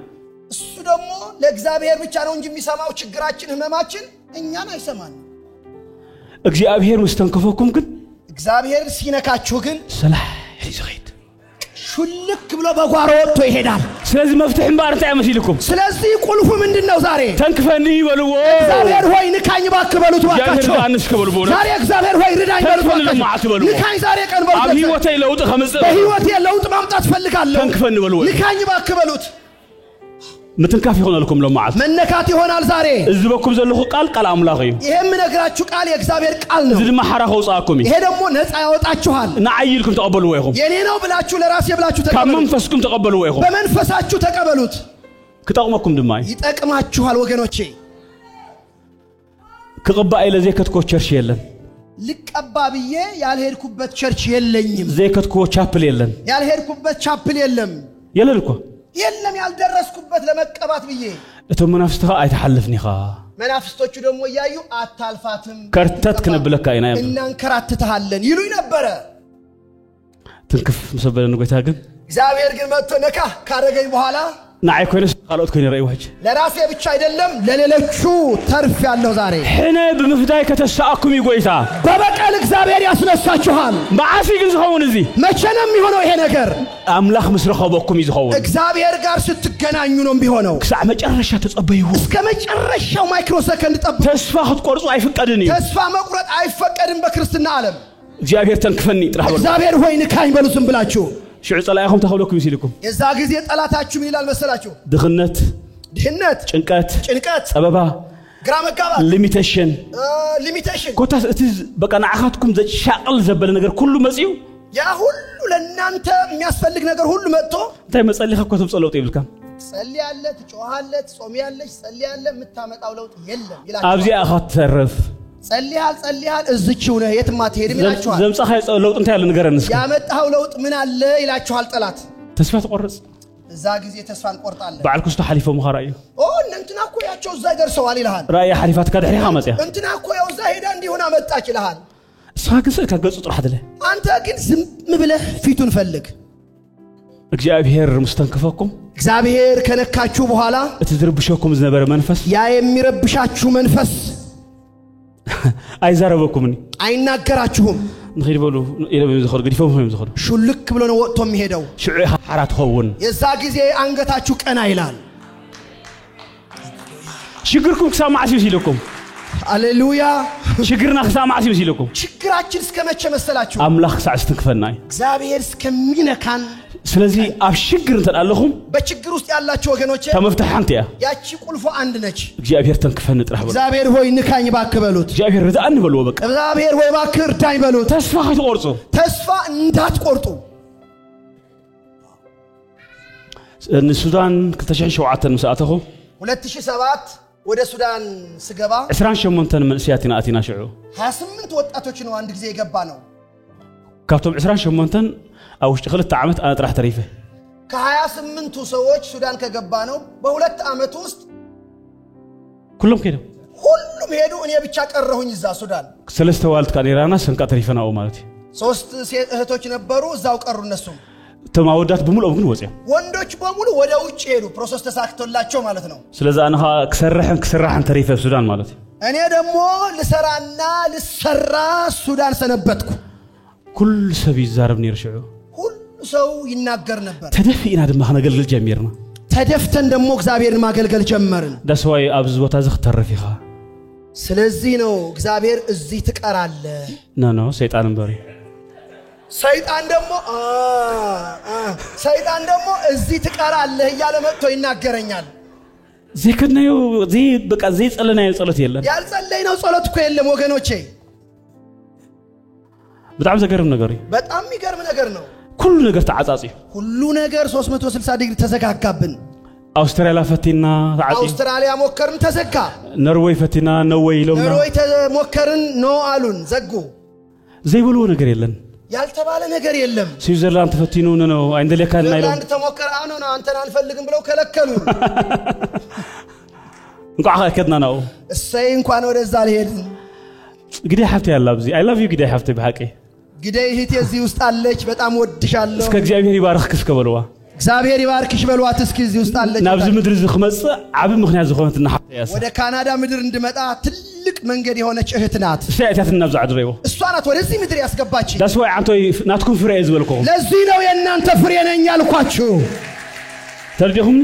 እሱ ደግሞ ለእግዚአብሔር ብቻ ነው እንጂ የሚሰማው ችግራችን ህመማችን እኛን አይሰማን እግዚአብሔር መስተንከፈኩም ግን እግዚአብሔር ሲነካችሁ ግን ሰላህ ይዘይት ሹልክ ብሎ በጓሮ ወጥቶ ይሄዳል ስለዚህ መፍትሕ እምባር እንታይ መስልኩም ስለዚህ ቁልፉ ምንድነው ዛሬ ተንክፈኒ ይበልዎ እግዚአብሔር ሆይ ንካኝ ባክ በሉት ባካችሁ አንስ ከበሉ ቦነ ዛሬ እግዚአብሔር ሆይ ርዳኝ በሉት ንካኝ ዛሬ ቀን በሉት አብ ህይወቴ ለውጥ ከመጽ በህይወቴ ለውጥ ማምጣት ፈልጋለሁ ተንክፈኒ በልዎ ንካኝ ባክ በሉት ምትንካፍ ይሆናልኩም ለማዓት መነካት ይሆናል ዛሬ እዝበኩም ዘለኹ ቃል አምላኽ እዩ ይሄም ነገራችሁ ቃል የእግዚአብሔር ቃል ነው ዝልማ ሐራ ኸውጻኩም ይሄ ደግሞ ነፃ ያወጣችኋል ናዓይልኩም ተቀበሉ ወይኹም የኔ ነው ብላችሁ ለራሴ ብላችሁ ተቀበሉ ከመንፈስኩም ተቀበሉ ወይኹም በመንፈሳችሁ ተቀበሉት ክጠቅመኩም ድማይ ይጠቅማችኋል ወገኖቼ ከቀባይ ለዘከትኮ ቸርች የለን ልቀባ ብዬ ያልሄድኩበት ቸርች የለኝም ዘከትኮ ቻፕል የለን ያልሄድኩበት ቻፕል የለም የለልኮ የለም ያልደረስኩበት ለመቀባት ብዬ እቶ መናፍስትኻ አይተሐልፍኒኻ መናፍስቶቹ ደግሞ ያዩ አታልፋትም ከርተት ከነብለካ አይና እናንከራትተሃለን ይሉኝ ነበር ትንክፍ መሰበለን ጎይታ ግን እግዚአብሔር ግን መጥቶ ነካ ካረገኝ በኋላ ናዓይ ኮይነስ ቃልኦት ኮይነ ረይዋጅ ለራሴ ብቻ አይደለም ለሌሎቹ ተርፍ ያለው ዛሬ ሕነ በመፍዳይ ከተሳአኩም ይጎይታ በበቀል እግዚአብሔር ያስነሳችኋል ማዓሲ ግን ዝኸውን እዚ መቼ ነው የሚሆነው ይሄ ነገር አምላኽ ምስረኸበኩም ይዝኸውን እግዚአብሔር ጋር ስትገናኙ ነው የሚሆነው ክሳዕ መጨረሻ ተጸበይሁ እስከ መጨረሻው ማይክሮ ሰከንድ ጠብቁ ተስፋ ክትቆርጹ አይፈቀድን እዩ ተስፋ መቁረጥ አይፈቀድም በክርስትና ዓለም እግዚአብሔር ተንክፈኒ ጥራሕ በሉ እግዚአብሔር ሆይ ንካኝ በሉ ዝም ብላችሁ ሽዑ ጸላይኹም ተኸብለኩም ይሲልኩም የዛ ጊዜ ጠላታችሁ ምን ይላል መሰላችሁ ድኽነት ጭንቀት ጸበባ ግራ መጋባት ሊሚቴሽን ኮታስ እቲ በቃ ንዓኻትኩም ዘሻቅል ዘበለ ነገር ኩሉ መጽዩ ያ ሁሉ ለናንተ የሚያስፈልግ ነገር ሁሉ መጥቶ እንታይ መጸሊኻ እኮ ተምጸ ለውጥ ይብልካ ጸልያለ ትጮሃለ ትጾሚያለሽ ጸልያለ የምታመጣው ለውጥ የለም ይላል አብዚ አኻት ተረፍ ጸልያል እዝችው ነው የትም አትሄድም ይላችኋል ዘምጻኻ ለውጥ እንታይ ያለ ነገርንስ ያመጣው ለውጥ ምን አለ ይላችኋል ጠላት ተስፋ ተቆርጽ እዛ ጊዜ ተስፋ እንቆርጣለን ባልኩ ስተሐሊፈ ሙኻራዩ እንትና እኮ ያቸው እዛ ይደርሰዋል ይልሃል ራእይ ሐሊፋት ካድሕሪኻ መጽያ እንትና እኮ ያው እዛ ሄዳ እንዲሆና መጣች ይልሃል እስኻ ግን ከገጹ ጥራሕ ደለ አንተ ግን ዝም ብለህ ፊቱን ፈልግ እግዚአብሔር ሙስተንከፈኩም እግዚአብሔር ከነካችሁ በኋላ እቲ ዝርብሸኩም ዝነበረ መንፈስ ያ የሚረብሻችሁ መንፈስ አይዛረበኩምኒ አይናገራችሁም ንኺድ በሉ ኢለም ዝኸዱ ግዲፎም ሆም ዝኸዱ ሹልክ ብሎ ነው ወጥቶ የሚሄደው ሽዑ ሓራት ኸውን የዛ ጊዜ አንገታችሁ ቀና ይላል ሽግርኩም ክሳማዕ ሲልኩም ሃሌሉያ ሽግርና ክሳማዕ ሲልኩም ችግራችን እስከመቼ መሰላችሁ አምላኽ ክሳዕ ስትክፈናይ እግዚአብሔር እስከሚነካን ስለዚህ አብ ሽግር እንተዳለኹም በችግር ውስጥ ያላችሁ ወገኖቼ ተመፍተሕ አንተ ያ ያቺ ቁልፎ አንድ ነች እግዚአብሔር ተንክፈን ጥራሕ በሉ እግዚአብሔር ሆይ ንካኝ ባክ በሉት እግዚአብሔር ርዳእን በሉ በቃ እግዚአብሔር ሆይ ባክ እርዳኝ በሉት ተስፋ ክትቆርጹ ተስፋ እንዳትቆርጡ ሱዳን 2007 مساعته 2007 ወደ ሱዳን ስገባ 28 መንስያቲና አቲና ሽዑ 28 ወጣቶች ነው አንድ ጊዜ የገባ ነው ካብቶም 28 አውሽጥ 2 ዓመት አና ጥራሕ ተሪፈ ከ28ቱ ሰዎች ሱዳን ከገባ ነው በሁለት ዓመት ውስጥ ሁሉም ሄዱ እኔ ብቻ ቀረሁኝ እዛ ሱዳን ሰለስተ ዋልት ካኔራና ሰንቃ ተሪፈናው ማለት ሶስት እህቶች ነበሩ እዛው ቀሩ እነሱም ተማውዳት በሙሉ ግን ወጽያ ወንዶች በሙሉ ወደ ውጭ ሄዱ ፕሮሰስ ተሳክቶላቸው ማለት ነው ስለዚህ አና ክሰራህን ተሪፈ ሱዳን ማለት እኔ ደግሞ ልሰራና ልሰራ ሱዳን ሰነበትኩ ኩል ሰብ ይዛረብኒ ይርሽዑ ሁሉ ሰው ይናገር ነበር ተደፊና ደማ ነገልግል ጀመርና ተደፍተን ደግሞ እግዚአብሔርን ማገልገል ጀመርን ዳስዋይ አብዝ ቦታ ዝኽ ተረፊኻ ስለዚህ ነው እግዚአብሔር እዚህ ትቀራለ ኖ ሰይጣን በሪ ሰይጣን ደግሞ እዚህ ትቀራለህ እያለ መጥቶ ይናገረኛል ዘከናዩ ዚ በቃ ዚ ጸለናዩ ጸሎት የለም ያልጸለይነው ጸሎት እኮ የለም ወገኖቼ በጣም ዘገርም ነገር በጣም የሚገርም ነገር ነው ሁሉ ነገር ተዓጻጺ ሁሉ ነገር 360 ዲግሪ ተዘጋጋብን አውስትራሊያ ፈቲና ተዓጺ አውስትራሊያ ሞከርን ተዘጋ ኖርዌይ ፈቲና ኖርዌይ ለምና ኖርዌይ ተሞከርን ኖ አሉን ዘጉ ዘይብሉ ነገር የለም ያልተባለ ነገር የለም ስዊዘርላንድ ተፈቲኑ ነው አይንደለካልና ይለው አንድ ተሞከረ አሁን አንተን አንፈልግም ብለው ከለከሉ እንኳን ከድና ነው እሰይ እንኳን ወደዛ ልሄድን ግዴ ሐፍቴ ያላብዚ አይ ላቭ ዩ ግዴ ሐፍቴ በሐቂ ግዴ እህቴ እዚህ ውስጥ አለች በጣም ወድሻለሁ እስከ እግዚአብሔር ይባርክሽ ከበለዋ እግዚአብሔር ይባርክሽ በሏት እስኪ እዚህ ውስጥ አለች ናብዚ ምድር ዝኽመጽ ዓብ ምክንያት ዝኾነትና ሐፍቴ ያስ ወደ ካናዳ ምድር እንድመጣ ትልቅ መንገድ የሆነች እህት ናት ساعتنا بزعد ريو እሷ ናት ወደዚህ ምድር ያስገባችኝ داس واي عنتو ناتكم فري يزبلكم ለዚህ ነው የእናንተ ፍሬ ነኝ ያልኳችሁ ترجعهم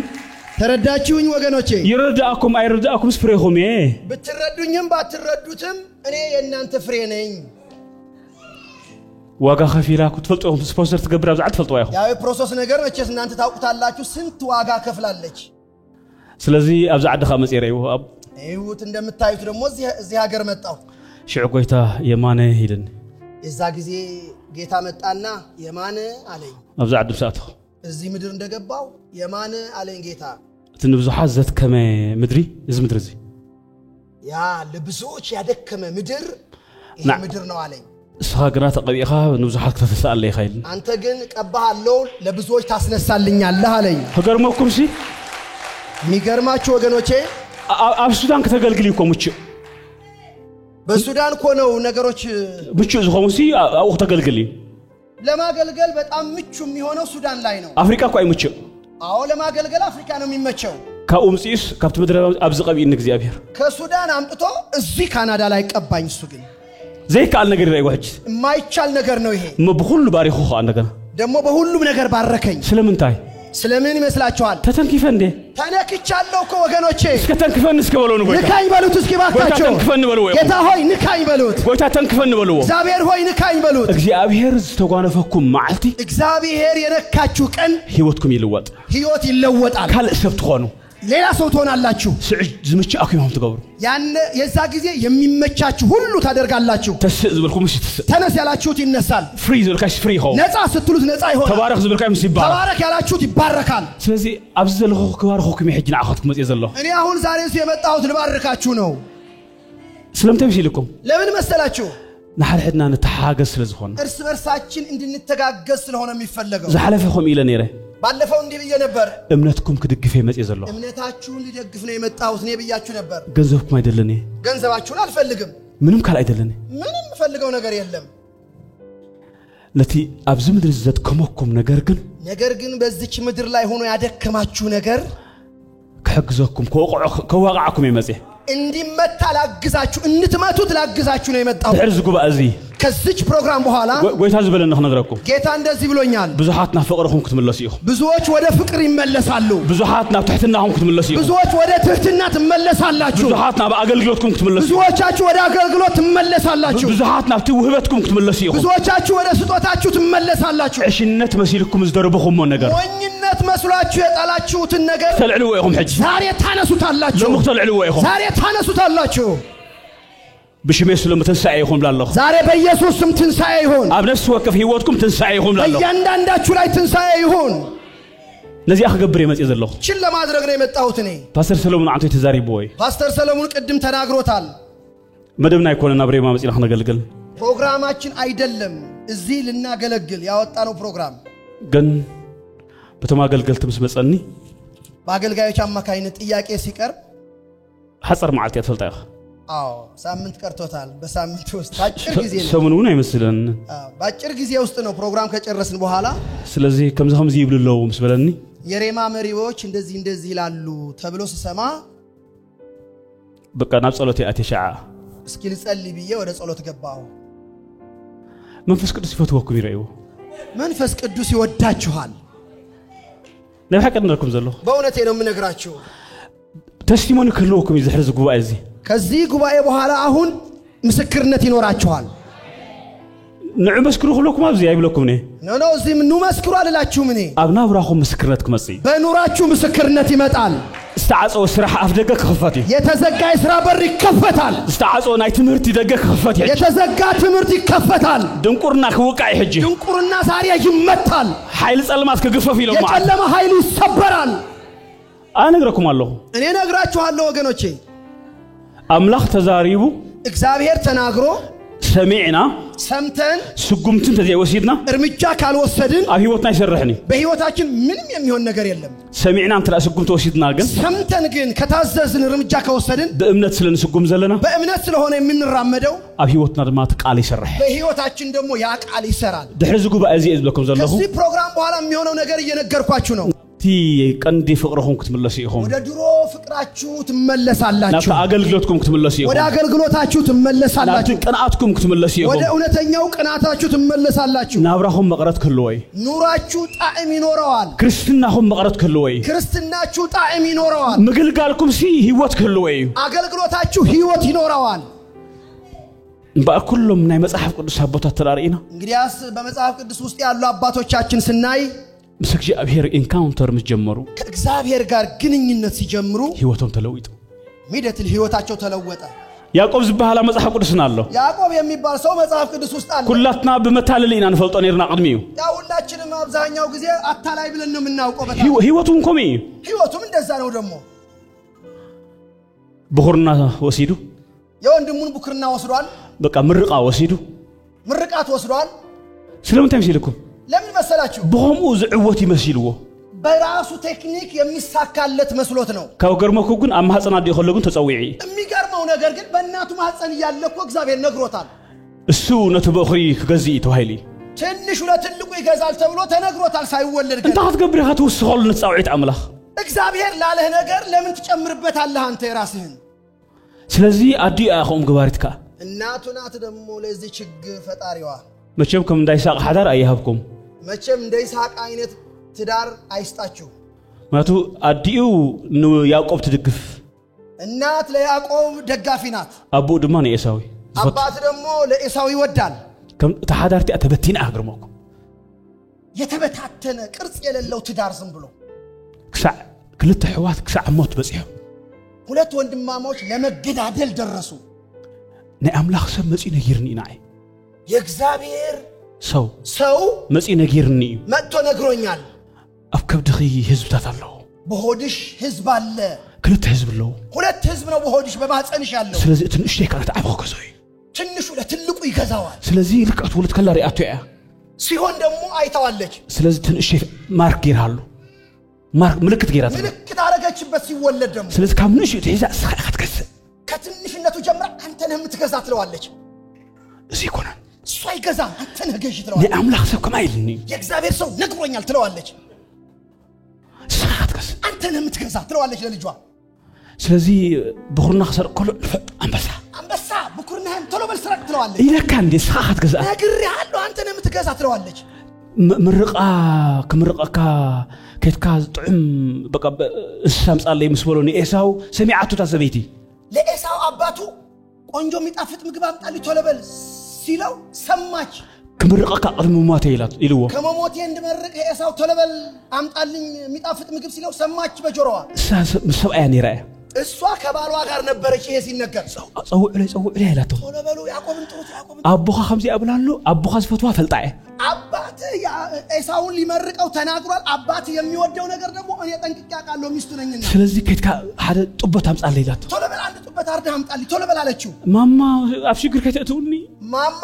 ተረዳችሁኝ ወገኖቼ يرداكم ايرداكم فريهم ايه ብትረዱኝም ባትረዱትም እኔ የእናንተ ፍሬ ነኝ واغا خفيلاكو تفلطوهم سبونسر تقبر بزعد تفلطوا ياخو ያው ፕሮሰስ ነገር መቼስ እናንተ ታውቁታላችሁ ስንት ዋጋ ከፍላለች ስለዚህ አብዛድ ኸመጽ ይረዩ አይሁት እንደምታዩት ደግሞ እዚህ ሀገር መጣው ሽዑ ጎይታ የማነ ሄደን የዛ ጊዜ ጌታ መጣና የማነ አለኝ አብዛድ ብሳቶ እዚህ ምድር እንደገባው የማነ አለኝ ጌታ ትንብዙሓት ዘትከመ ምድሪ እዚ ምድር እዚ ያ ለብዙዎች ያደከመ ምድር ይሄ ምድር ነው አለኝ ስኻግና ተቀቢኻ ንብዙሓት ከተሳለ ይኸይል አንተ ግን ቀባሃለው ለብዙዎች ታስነሳልኛለህ አለኝ ሀገርሞኩም ሲ ሚገርማችሁ ወገኖቼ ኣብ ሱዳን ከተገልግልይኩም እቺ በሱዳን ኮነው ነገሮች ብቻ ዝሆን ሲ አው ተገልግልይ ለማገልገል በጣም ምቹ የሚሆነው ሱዳን ላይ ነው አፍሪካ እኮ አይምቹ አዎ ለማገልገል አፍሪካ ነው የሚመቸው ካኡምሲስ ካብት ምድረ አብዝ ቀቢን እግዚአብሔር ከሱዳን አምጥቶ እዚህ ካናዳ ላይ ቀባኝ እሱ ግን زي قال ነገር ይወጭ የማይቻል ነገር ነው ይሄ በሁሉ ባሪኹ እንደገና ደሞ በሁሉም ነገር ባረከኝ ስለምንታይ ስለምን ይመስላችኋል ተተንኪፈ እንዴ ተነክቻለሁ እኮ ወገኖቼ እስከ ተንክፈን እስከ በለው ነው ጎይታ ንካኝ በሉት እስኪ ባካችሁ ተንክፈን በለው ጌታ ሆይ ንካኝ በሉት ጎይታ ተንክፈን በለው እግዚአብሔር ሆይ ንካኝ በሉት እግዚአብሔር ተጓነፈኩም ማልቲ እግዚአብሔር የነካችሁ ቀን ህይወትኩም ይለወጥ ህይወት ይለወጣል ካልሰብ ትሆኑ ሌላ ሰው ትሆናላችሁ ስዕጅ ዝምች አኩማም ተገብሩ ያን የዛ ጊዜ የሚመቻችሁ ሁሉ ታደርጋላችሁ ተስዕ ዝብልኩም እሺ ተነስ ያላችሁት ይነሳል ፍሪ ዝልካሽ ፍሪ ሆ ነፃ ስትሉት ነፃ ይሆናል ተባረክ ዝብልካሽ ይባረክ ተባረክ ያላችሁት ይባረካል ስለዚህ አብዘልኹ ክባርኹኩም ይሕጅና አኸትኩም መጽ የዘለኹ እኔ አሁን ዛሬ የመጣሁት ልባርካችሁ ነው ስለምንታይ ሲልኩም ለምን መሰላችሁ نحرحدنا نتحاجز ስለዝኾን እርስ በርሳችን እንድንተጋገዝ ስለሆነ የሚፈልገው زحلفكم ኢለ ነይረ ባለፈው እንዲህ ብዬ ነበር እምነትኩም ክድግፍ የመጽ የዘለኹ እምነታችሁን ሊደግፍ ነው የመጣሁት እኔ ብያችሁ ነበር ገንዘብኩም አይደለኔ ገንዘባችሁን አልፈልግም ምንም ካል አይደለኔ ምንም ፈልገው ነገር የለም ለቲ አብዝ ምድር ዘትከመኩም ነገር ግን በዚች ምድር ላይ ሆኖ ያደከማችሁ ነገር ከሕግዘኩም ከዋቃዓኩም የመጽ እንዲመታ ላግዛችሁ እንትመቱት ላግዛችሁ ነው የመጣው ድሕር ዝጉባእ እዚ ከዚች ፕሮግራም በኋላ ጎይታ ዝበለና ነግረኩም ጌታ እንደዚህ ብሎኛል ብዙሃት ናብ ፍቅርኩም ክትመለሱ ኢኹም ብዙዎች ወደ ፍቅር ይመለሳሉ ብዙሃት ናብ ትሕትናኩም ክትመለሱ ኢኹም ብዙዎች ወደ ትህትና ትመለሳላችሁ ብዙሃት ናብ አገልግሎትኩም ክትመለሱ ብዙዎቻችሁ ወደ አገልግሎት ትመለሳላችሁ ብዙሃት ናብ ትውህበትኩም ክትመለሱ ኢኹም ብዙዎቻችሁ ወደ ስጦታችሁ ትመለሳላችሁ ዕሽነት መሲልኩም ዝደረበኹም ነገር ሞኝነት መስሏችሁ የጣላችሁትን ነገር ተልዕልዎ ኢኹም ሕጂ ዛሬ ታነሱታላችሁ ተልዕልዎ ኢኹም ዛሬ ታነሱታላችሁ بشمي سلم تنسعي يخون لله ዛሬ በኢየሱስ ስም ትንሳኤ ይሁን አብነስ ወከፍ ህይወትኩም ትንሳኤ ይሁን لله እያንዳንዳችሁ ላይ ትንሳኤ ይሁን ለዚህ አخገብር የመጽ የዘለኹ ችን ለማድረግ ነው የመጣሁት እኔ ፓስተር ሰሎሞን አንተ ተዛሪቦ ወይ ፓስተር ሰሎሞን ቅድም ተናግሮታል መደብና ይኮንና ብሬማ መጽና ነገልግል ፕሮግራማችን አይደለም እዚህ ልናገለግል ያወጣነው ፕሮግራም ግን በተማገልገልት መስመጸኒ በአገልጋዮች አማካይነት ጥያቄ ሲቀርብ ሐጸር ማዓልት ያተፈልጣ አዎ ሳምንት ቀርቶታል በሳምንት ውስጥ አጭር ጊዜ ነው ሰሙኑን አይመስለን በአጭር ጊዜ ውስጥ ነው ፕሮግራም ከጨረስን በኋላ ስለዚህ ከምዛም ዚህ ይብልለው መስበለኒ የሬማ መሪዎች እንደዚህ ይላሉ ተብሎ ሲሰማ በቃ ናብ ጸሎት ያተሻዓ እስኪ ልጸልይ ብዬ ወደ ጸሎት ገባው መንፈስ ቅዱስ ይፈትወኩም ይረዩ መንፈስ ቅዱስ ይወዳችኋል ለሐቅ እንደርኩም ዘሎ በእውነቴ ነው የምነግራችሁ ተስቲሞኒ ክልወኩም ይዝሕርዝ ጉባኤ እዚ ከዚህ ጉባኤ በኋላ አሁን ምስክርነት ይኖራችኋል ንዑ መስክሩ ሁሉኩም አብዚ አይብለኩም ነ ኖ እዚህ ኑ መስክሩ አልላችሁም እኔ አብና ብራኹም ምስክርነት ክመጽ በኑራችሁ ምስክርነት ይመጣል استعصوا ስራሕ አፍደገ ክፈት የተዘጋ የሥራ በር ይከፈታል استعصوا ናይ ትምህርት ይደገ ክፈት የተዘጋ ትምህርት ይከፈታል ድንቁርና ክውቃይ ሕጂ ድንቁርና ዛሬ ይመታል ኃይል ጸልማት ከግፈፍ ይለው ማለት የጨለማ ኃይል ይሰበራል አነግራኩም አለሁ እኔ ነግራችኋለሁ ወገኖቼ አምላክ ተዛሪቡ እግዚአብሔር ተናግሮ ሰሚዕና ሰምተን ስጉምትን ተዘይወሲድና እርምጃ ካልወሰድን አህይወትና ይሰርሕኒ በህይወታችን ምንም የሚሆን ነገር የለም ሰሚዕና እንት ስጉምት ወሲድና ግን ሰምተን ግን ከታዘዝን እርምጃ ከወሰድን በእምነት ስለን ስጉም ዘለና በእምነት ስለሆነ የምንራመደው አህይወትና ድማ ቃል ይሰርሕ በህይወታችን ደግሞ ያ ቃል ይሰራል ድሕሪ ዝጉባኤ እዚ ዝብለኩም ዘለኹ ከዚህ ፕሮግራም በኋላ የሚሆነው ነገር እየነገርኳችሁ ነው تي قندي فقركم كتملسيهم ወደ ድሮ ፍቅራችሁ ትመለሳላችሁ ናፍታ አገልግሎትኩም ክትመለሲهم ወደ አገልግሎታችሁ ትመለሳላችሁ ናፍታ ቅንዓትኩም ክትመለሲهم ወደ እውነተኛው ቅናታችሁ ትመለሳላችሁ ናብራኩም መቅረት ክልወይ ኑራችሁ ጣዕም ይኖረዋል ክርስትናኩም መቅረት ክልወይ ክርስትናችሁ ጣዕም ይኖረዋል ምግልጋልኩም ሲ ህይወት ክልወይ አገልግሎታችሁ ህይወት ይኖረዋል በአኩሎም ናይ መጽሐፍ ቅዱስ አባታት ተራሪና እንግዲያስ በመጽሐፍ ቅዱስ ውስጥ ያሉ አባቶቻችን ስናይ ምስክጂ አብሔር ኢንካውንተር ምትጀምሩ ከእግዚአብሔር ጋር ግንኙነት ሲጀምሩ ህይወቶም ተለውጡ ሚደትል ህይወታቸው ተለወጠ ያዕቆብ ዝባሃላ መጽሐፍ ቅዱስና አለ ያዕቆብ የሚባል ሰው መጽሐፍ ቅዱስ ውስጥ አለ ኩላትና በመታለልና እንፈልጦ ነርና ቀድሚው ሁላችንም አብዛኛው ጊዜ አታላይ ብለን ነው የምናውቀው ህይወቱም ኮሚ ህይወቱም እንደዛ ነው ደግሞ ብኹርና ወሲዱ የወንድሙን ቡክርና ወስዷል በቃ ምርቃ ወሲዱ ምርቃት ወስዷል ስለምን ታምሲልኩም ለምን መሰላችሁ በሆሙ ዝዕወት ይመስልዎ በራሱ ቴክኒክ የሚሳካለት መስሎት ነው ከወገርመኩ ግን አማህፀና ዲኸለጉን ተጸውዒ የሚገርመው ነገር ግን በእናቱ ማህፀን ያለኮ እግዚአብሔር ነግሮታል እሱ ነተበኺ ከገዚ ተዋይሊ ትንሹ ለትልቁ ይገዛል ተብሎ ተነግሮታል ሳይወለድ እንታ አትገብሪ አትወስኸል ነጻውዒት አምላኽ እግዚአብሔር ላለህ ነገር ለምን ትጨምርበታለህ አንተ የራስህን ስለዚህ አዲ አኹም ግባሪትካ እናቱ ናት ደግሞ ለዚህ ችግር ፈጣሪዋ መቼም ከም እንዳይሳቅ ሐዳር አይሃብኩም መቼም እንዳይሳቅ አይነት ትዳር አይስጣችሁ ማቱ አዲኡ ያዕቆብ ትድግፍ እናት ለያዕቆብ ደጋፊ ናት አቡ ድማ ለኤሳዊ አባት ደግሞ ለኤሳዊ ይወዳል ከም ተሐዳርቲ አተበቲና አግርሞኩ የተበታተነ ቅርጽ የሌለው ትዳር ዝም ብሎ ክሳዕ ክልተ ሕዋት ክሳዕ ሞት በጽሑ ሁለት ወንድማሞች ለመገዳደል ደረሱ ናይ አምላኽ ሰብ መጺ ነጊርኒ ናይ የእግዚአብሔር ሰው መጺ ነጊርኒ መጥቶ ነግሮኛል አብ ከብድኺ ህዝብታት አለው በሆድሽ ህዝብ አለ ክልተ ህዝብ አለው ሁለት ህዝብ ነው በሆድሽ በማህፀንሽ ያለው ስለዚህ ትንሽ ካናት አብኹ ከዘይ ትንሹ ለትልቁ ይገዛዋል ስለዚህ ልቀት ወልት ከላ ሪአቱ ያ ሲሆን ደግሞ አይታዋለች ስለዚህ ትንሽ ማርክ ይራሉ ማርክ ምልክት ይራሉ ምልክት አረጋችበት ሲወለድ ደግሞ ስለዚህ ካምንሽ ትይዛ ሰዓት ከሰ ከትንሽነቱ ጀምራ አንተ ነህ የምትገዛ ትለዋለች እዚ ኮና እሷ ይገዛ አንተ ነህ ገዢ ትለዋለች ለአምላክ ሰብ ከማይልኒ የእግዚአብሔር ሰው ነግሮኛል ትለዋለች ሰዓት ከሰ አንተ ነህ የምትገዛ ትለዋለች ለልጇ ስለዚህ ብኹርና خسر كل አንበሳ ብኩርናህን ቶሎ በል ስረቅ ትለዋለች ይለካ እንደ ሰዓት ገዛ ነግሬሃለሁ አንተ ነህ የምትገዛ ትለዋለች ምርቃ ከምርቃካ ከትካ ጥዑም በቃ እሳም ጻለይ መስበሎኒ ኤሳው ሰሚዓቱ ታዘበይቲ ለኤሳው አባቱ ቆንጆ የሚጣፍጥ ምግብ አምጣልኝ ቶሎ በል ሲለው ሰማች ከምርቃካ ቀድሞ ሞተ ይላት ይልዎ ከመሞቴ እንድመርቅ ኤሳው ቶሎ በል አምጣልኝ የሚጣፍጥ ምግብ ሲለው ሰማች በጆሮዋ ሰብአያ ነራ እሷ ከባሏ ጋር ነበረች ይሄ ሲነገር ጸውዕ ላይ ይላቶ ቶሎ በሉ ያዕቆብን ጥሩት ያዕቆብን አቡኻ ከምዚ አብላሉ አቡኻ ዝፈትዋ ፈልጣይ አባት ኤሳውን ሊመርቀው ተናግሯል አባት የሚወደው ነገር ደግሞ እኔ ጠንቅቄ አውቃለሁ ሚስቱ ነኝና ስለዚህ ከትካ ሓደ ጥቦት አምጣልኝ ይላቶ ቶሎ በል አንድ ጥቦት አርደህ አምጣልኝ ቶሎ በል አለችው ማማ አፍሽግር ከተቱኒ ማማ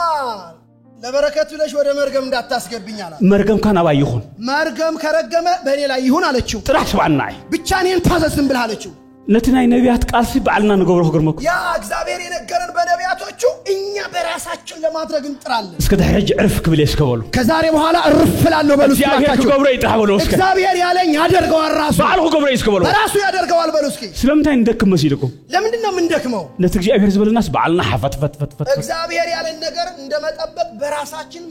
ለበረከት ብለሽ ወደ መርገም እንዳታስገብኝ አላት መርገም ካን አባይ ይሁን መርገም ከረገመ በእኔ ላይ ይሁን አለችው ጥራሽ ባናይ ብቻ እኔን ታዘዝም ብለህ አለችው ነትናይ ነቢያት ቃል ሲባልና ንገብሮ ገርመኩ ያ እግዚአብሔር የነገረን በነቢያቶቹ እኛ በራሳችን ለማድረግ እንጥራለን እስከ ደረጃ ዕርፍ ክብል ይስከበሉ ከዛሬ በኋላ እርፍላለሁ በሉ ሲያገሩ ገብረ ይጣበሉ እስከ እግዚአብሔር ያለኝ ያደርገዋል ራሱ ባልሁ ገብረ ይስከበሉ ራሱ ያደርገዋል በሉ እስኪ ስለምንታይ እንደክም መስይልኩም ለምንድን ነው የምንደክመው ነትግ እግዚአብሔር ዝበልናስ ባልና ሐፈት ፈት እግዚአብሔር ያለን ነገር እንደመጠበቅ በራሳችን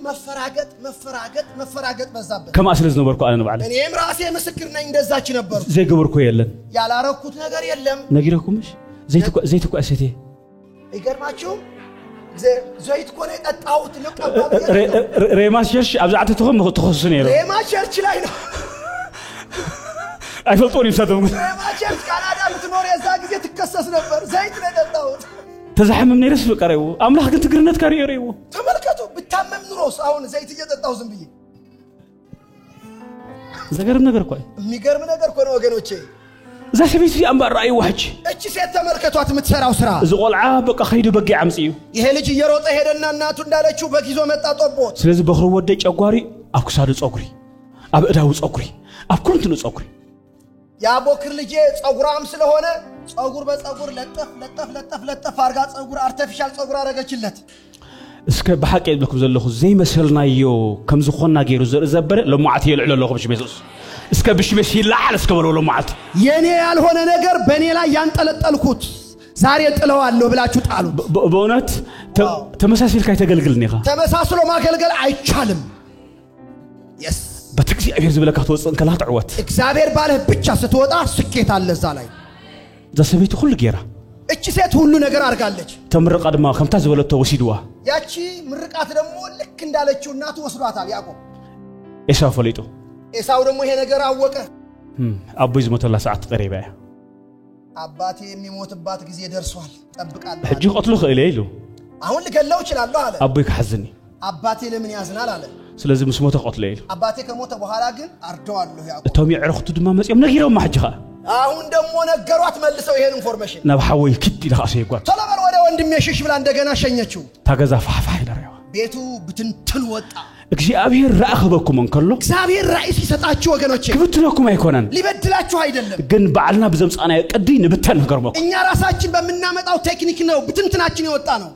መፈራገጥ በዛበት ከማስለዝ ነበርኩ አለ ነው ባለ እኔም ራሴ ምስክር ነኝ እንደዛች ነበር ዘይገብርኩ የለን ያላረኩት ነገር የለም ነግረኩምሽ ዘይት እኮ አሰቴ ይገርማችሁ ዘይት ኮኔ ጠጣውት ለቀባው ሬማስ ቸርች አብዛዓተ ተኸም ተኸስነ ይሮ ሬማስ ቸርች ላይ ነው አይፈልጦን ይፈተው ሬማስ ቸርች ካናዳ ምትኖር የዛ ጊዜ ትከሰስ ነበር ዘይት ለጠጣውት ተዛሐመም ነይረስ በቀረው አምላክ ግን ትግርነት ካሪ ይሬው ተመልከቱ ብታመም ኑሮስ አሁን ዘይት እየጠጣው ዝም ብዬ ዘገርም ነገር ቆይ የሚገርም ነገር ቆይ ወገኖቼ ዛሰቢት አምባራ አይዋጅ እቺ ሴት ተመልከቷት የምትሰራው ስራ ዝቆልዓ በቃ ኸይዱ በጊ አምጽዩ ይሄ ልጅ እየሮጠ ሄደና እናቱ እንዳለችው በጊዞ መጣ ጦቦት ስለዚህ በኽሩ ወደ ጨጓሪ አብኩሳዱ ጾጉሪ አብእዳው ጾጉሪ አብኩንቱ ጾጉሪ ያ ቦክር ልጅ ጾጉራም ስለሆነ ጾጉር በጾጉር ለጠፍ አርጋ ጾጉር አርቲፊሻል ጾጉር አረገችለት እስከ በሐቅ ይብልኩም ዘለኹ ዘይ መሰልናዮ ከም ዝኾና ገይሩ ዘበረ ለማዓት ይልዕሎ ለኹ በሽ ቤሱስ እስከ ብሽበሽ ይላል እስከ በለው ለማዓት የኔ ያልሆነ ነገር በኔ ላይ ያንጠለጠልኩት ዛሬ ጥለዋለሁ ብላችሁ ጣሉ በእውነት ተመሳሳይልካ ይተገልግልኒኻ ተመሳስሎ ማገልገል አይቻልም yes በትግዚአብሔር ዝብለካ ተወጽን ከላ ተዕወት እግዚአብሔር ባለህ ብቻ ስትወጣ ስኬት አለ እዛ ላይ ዘሰቤቱ ሁሉ ጌራ እቺ ሴት ሁሉ ነገር አርጋለች ተምርቃ ድማ ከምታ ዝበለቶ ወሲድዋ ያቺ ምርቃት ደግሞ ልክ እንዳለችው እናቱ ወስዷታል ያዕቆብ ኤሳው ፈሊጦ ኤሳው ደግሞ ይሄ ነገር አወቀ አቦይ ዝሞተላ ሰዓት ቀሪባ አባቴ የሚሞትባት ጊዜ ደርሷል ጠብቃለሁ ሕጂ ቀትሉ ኸይለ ይሉ አሁን ልገለው ይችላል አለ አቦይ ከሐዝኒ አባቴ ለምን ያዝናል አለ ስለዚህ መስሞተ ቀትለ ይሉ አባቴ ከሞተ በኋላ ግን አርደዋለሁ ያዕቆብ እቶም ይዕረኽቱ ድማ መጽም ነጊረው ማሕጅኻ አሁን ደግሞ ነገሯት መልሰው ይሄን ኢንፎርሜሽን ናብ ሓወይ ክድ ኢላ አሰይጓት ተለበል ወደ ወንድሜ ሽሽ ብላ እንደገና ሸኘችው ታገዛ ፋፋይ ደረዋ ቤቱ ብትንትን ወጣ እግዚአብሔር ራእኸበኩም እንከሎ እግዚአብሔር ራእይ ሲሰጣችሁ ወገኖቼ ክብትለኩም አይኮነን ሊበድላችሁ አይደለም ግን በዓልና በዘምጻና ቀዲ ንብተን ነገርመኩ እኛ ራሳችን በመናመጣው ቴክኒክ ነው ብትንትናችን ይወጣ ነው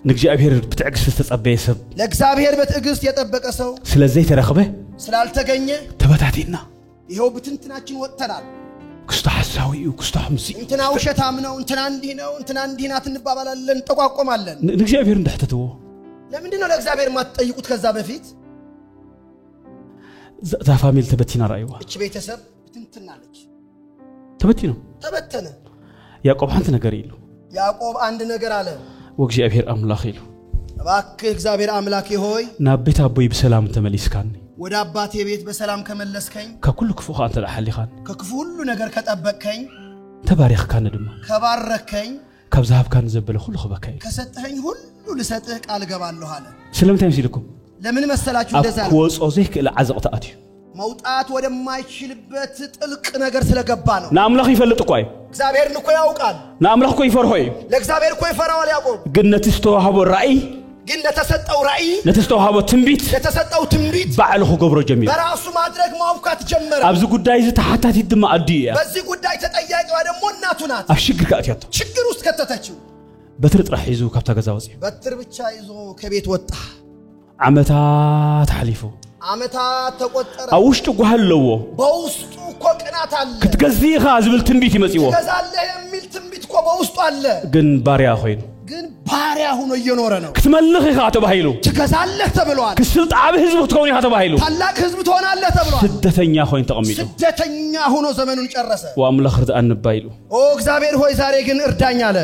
ንግዚአብሔር ብትዕግስት ተጸበየ ሰብ ለእግዚአብሔር በትዕግስት የጠበቀ ሰው ስለዚህ ተረኸበ ስላልተገኘ ተበታቲና ይሄው ብትንትናችን ወጥተናል ክስታ ሐሳዊው ክስታ ሐምሲ እንትና ውሸታም ነው እንትና እንዲህ ነው እንትና እንዲህ ናት እንባባላለን ተቋቆማለን ንግዚአብሔር እንደህተተው ለምንድን ነው ለእግዚአብሔር ማትጠይቁት ከዛ በፊት ዛ ፋሚሊ ተበቲና ራእይዋ እቺ ቤተሰብ ብትንትናለች ተበቲና ተበተነ ያዕቆብ አንተ ነገር ይሉ ያዕቆብ አንድ ነገር አለ ወእግዚአብሔር አምላክ ይሉ እባክህ እግዚአብሔር አምላኬ ሆይ ናቤት አቦይ በሰላም ተመሊስካኒ ወደ አባቴ ቤት በሰላም ከመለስከኝ ከኩሉ ክፉ አንተ ለሐሊኻን ከክፉ ሁሉ ነገር ከጠበቅከኝ ተባረክካን ድማ ከባረከኝ ካብዛሃብካን ዘበለ ሁሉ ኸበካይ ከሰጠኸኝ ሁሉ ልሰጥህ ቃል ገባለሁ አለ ስለምንታይ ሲልኩም ለምን መሰላችሁ እንደዛ አኮ ጾዘህ ከለ አዘቅታአት መውጣት ወደማይችልበት ጥልቅ ነገር ስለገባ ነው ናአምላኽ ይፈልጥ ቆይ እግዚአብሔርን እኮ ያውቃል ናአምላኽ እኮ ይፈርሆይ ለእግዚአብሔር እኮ ይፈራዋል ያዕቆብ ግን ነትስተዋሃቦ ራእይ ግን ለተሰጠው ራእይ ነትስተዋሃቦ ትንቢት ለተሰጠው ትንቢት ባዕልኹ ገብሮ ጀሚር በራሱ ማድረግ ማውካት ጀመረ ኣብዚ ጉዳይ ዝተሓታቲት ድማ አድያ በዚህ ጉዳይ ተጠያቂዋ ደግሞ እናቱ ናት ኣብ ሽግር ካእትያቶ ችግር ውስጥ ከተተችው በትር ጥራሕ ሒዙ ካብታ ገዛ ወፂ በትር ብቻ ይዞ ከቤት ወጣ ዓመታት ሓሊፉ ዓመታት ተቆጠረ ኣብ ውሽጡ ጓሃል ኣለዎ በውስጡ እኮ ቅናት አለ ክትገዚኻ ዝብል ትንቢት ይመጽዎ ትገዛለህ የሚል ትንቢት እኮ በውስጡ አለ ግን ባሪያ ኮይኑ ግን ባሪያ ሆኖ እየኖረ ነው ክትመልኽ ኢኻ ተባሂሉ ትገዛለህ ተብሏል ክስልጥ ዓብ ህዝቢ ክትከውን ኢኻ ተባሂሉ ታላቅ ህዝብ ትሆናለህ ተብሏል ስደተኛ ኮይኑ ተቐሚጡ ስደተኛ ሆኖ ዘመኑን ጨረሰ ወአምላኽ ርድአን ባይሉ ኦ እግዚአብሔር ሆይ ዛሬ ግን እርዳኝ አለ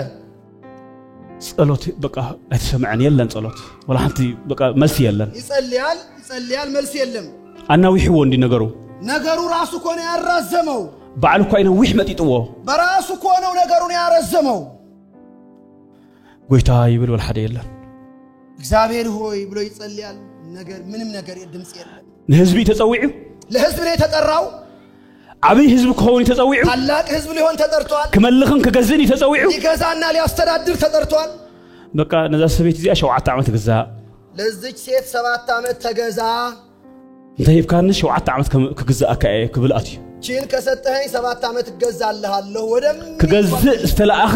ጸሎት በቃ አይተሰማዕን የለን ጸሎት ወላ ሓንቲ በቃ መልስ የለን ይጸልያል መልስ የለም አናዊሕዎ እንዲ ነገሩ ራሱ እኮ ነው ያራዘመው በዓል እኮ አይነዊሕ መጢጥዎ በራሱ እኮ ነው ነገሩን ያረዘመው ጎይታ ይብል ወላ ሓደ የለን እግዚአብሔር ሆይ ብሎ ይጸልያል ነገር ምንም ነገር ድምጽ የለም ለህዝቢ ተጸዊዑ ለህዝብ ነው የተጠራው ዓብይ ህዝብ ከሆነ ተጸዊዑ ታላቅ ህዝብ ሊሆን ተጠርቷል ከመልኽን ከገዝን ተጸዊዑ ሊገዛና ሊያስተዳድር ተጠርቷል በቃ ነዛ ሰቤት እዚያ 7 ዓመት ገዛ ለዚች ሴት 7 ዓመት ተገዛ እንተይብካን 7 ዓመት ከገዛአካ ክብልአት ቺን ከሰጠኸኝ 7 ዓመት ገዛልሃለሁ ወደም ከገዝእ ዝተላአኸ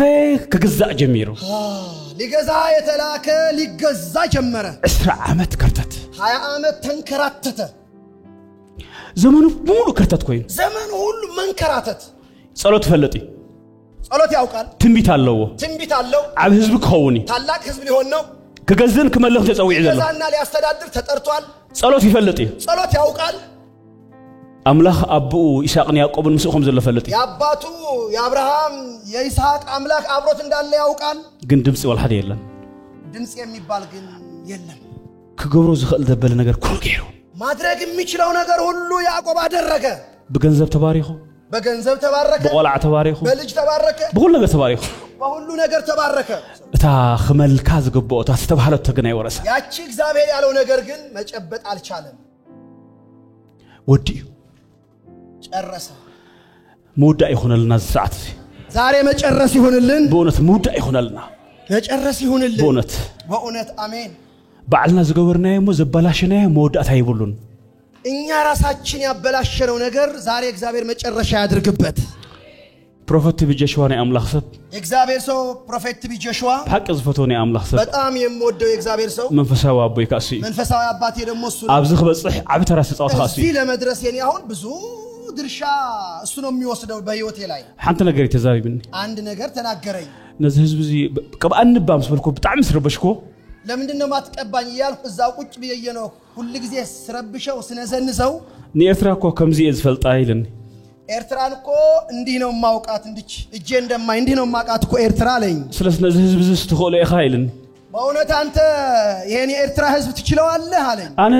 ከገዛእ ጀሚሩ ሊገዛ የተላከ ሊገዛ ጀመረ 10 ዓመት ከርተት 20 ዓመት ተንከራተተ ዘመኑ ሙሉ ከርተት ኮይኑ ዘመኑ ሁሉ መንከራተት ጸሎት ፈለጢ ጸሎት ያውቃል ትንቢት አለው ዓብ ህዝብ ከሆኒ ታላቅ ህዝብ ሊሆን ነው ከገዝን ከመልኽ ተጸዊዕ ዘሎ ገዛና ሊያስተዳድር ተጠርቷል ጸሎት ይፈለጢ ጸሎት ያውቃል አምላኽ አብኡ ይስሐቅን ያዕቆብን ምስእኹም ዘሎ ፈለጢ ያባቱ የአብርሃም የይስሐቅ አምላክ አብሮት እንዳለ ያውቃል ግን ድምጽ ወላ ሓደ የለን ድምጽ የሚባል ግን የለም ከገብሮ ዝኽእል ዘበለ ነገር ኩሉ ገይሩ ማድረግ የሚችለው ነገር ሁሉ ያዕቆብ አደረገ በገንዘብ ተባሪኹ በገንዘብ ተባረከ በቆላዕ ተባሪኹ በልጅ ተባረከ በሁሉ ነገር ተባሪኹ በሁሉ ነገር ተባረከ እታ خመልካ ዝግበኦ እታ ተባህለት ተገናይ ወረሰ ያቺ እግዚአብሔር ያለው ነገር ግን መጨበጥ አልቻለም ወዲ ጨረሰ ሙዳ ይሆነልና ሰዓት ዛሬ መጨረስ ይሆንልን በእውነት ሙዳ ይሆነልና መጨረስ ይሆንልን በእውነት አሜን ባዕልና ዝገበርናዮ ዘባላሽናዮ መወዳእታ ይብሉን እኛ ራሳችን ያበላሸነው ነገር ዛሬ እግዚአብሔር መጨረሻ ያድርግበት بروفيت بجشوا ني أملاخ سب እግዚአብሔር ሰው ፕሮፌት ቢጆሹዋ حق زفتوني أملاخ سب በጣም የምወደው እግዚአብሔር ሰው منفساዊ አቦይ ካሲ መንፈሳዊ አባቴ ደግሞ እሱ ነው አብዝህ በጽሕ ዓብተ ራስ ጻውት ካሲ እዚህ ለመድረስ የኔ አሁን ብዙ ድርሻ እሱ ነው የሚወስደው በህይወቴ ላይ ሓንቲ ነገር ይተዛቢብኒ አንድ ነገር ተናገረኝ ነዚህ ህዝብ እዚ ቀብአን ንባም ስበልኩ በጣም ስረበሽኮ ለምንድነው ማትቀባኝ ይያልኩ እዛው ቁጭ ብዬ ነው ሁሉ ጊዜ ስረብሸው ስነዘንዘው ንኤርትራ እኮ ከምዚ ዝፈልጣ ይልኒ ኤርትራን እኮ እንዲህ ነው ማውቃት እንድች እጄ እንደማይ እንዲህ ነው ማውቃት እኮ ኤርትራ አለኝ ስለዚህ ነዚህ ህዝብ ዝስ ትኸለ ኢኻ ይልኒ በእውነት አንተ ይሄን የኤርትራ ህዝብ ትችለዋለህ አለኝ አነ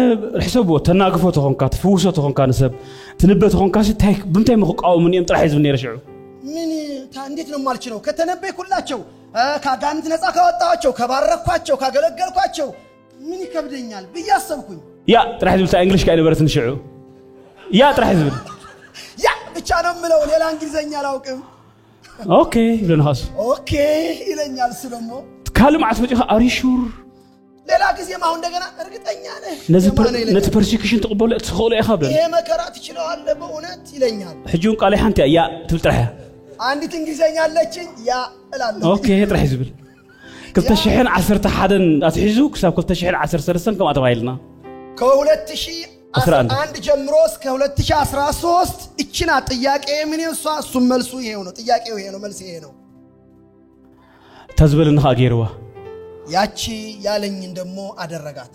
ሕሰብዎ ተናግፎ ተኾንካ ትፍውሶ ተኾንካ ንሰብ ትንበት ተኾንካ ሲታይ ብምንታይ መቆቃወምን እዮም ጥራሕ ህዝብ ነይረሽዑ ምን እንዴት ነው ማልችለው ከተነበይኩላቸው ካጋንት ነፃ ካወጣቸው ከባረኳቸው ካገለገልኳቸው ምን ይከብደኛል ብያሰብኩኝ ያ ጥራሕ ህዝብ እንግሊሽ ካይ ነበረት ንሽዑ ያ ጥራሕ ህዝብ ያ ብቻ ነው ምለው ሌላ እንግሊዘኛ አላውቅም ኦኬ ብለናስ ኦኬ ይለኛል ስለሞ ካልም አስመጪኻ አሪሹር ሌላ ጊዜም አሁን እንደገና እርግጠኛ ነህ ነቲ ፐርሲኪሽን ተቀበለ ትኸለ ኢኻ ብለ ይሄ መከራ ትችለዋለህ በእውነት ይለኛል ሕጂውን ቃል ሓንቲ ያ ትብጥራሕ አንዲት እንግሊዘኛ አለችኝ ያ እላለሁ ኦኬ ጥራሕ ህዝብ 2011 አትሒዙ ክሳብ 2013 ከም አተባይልና ከ2011 ጀምሮ እስከ 2013 እቺና ጥያቄ ምን እሱ መልሱ ይሄው ነው ጥያቄው ይሄ ነው መልስ ይሄ ነው ተዝበልና አገርዋ ያቺ ያለኝን ደሞ አደረጋት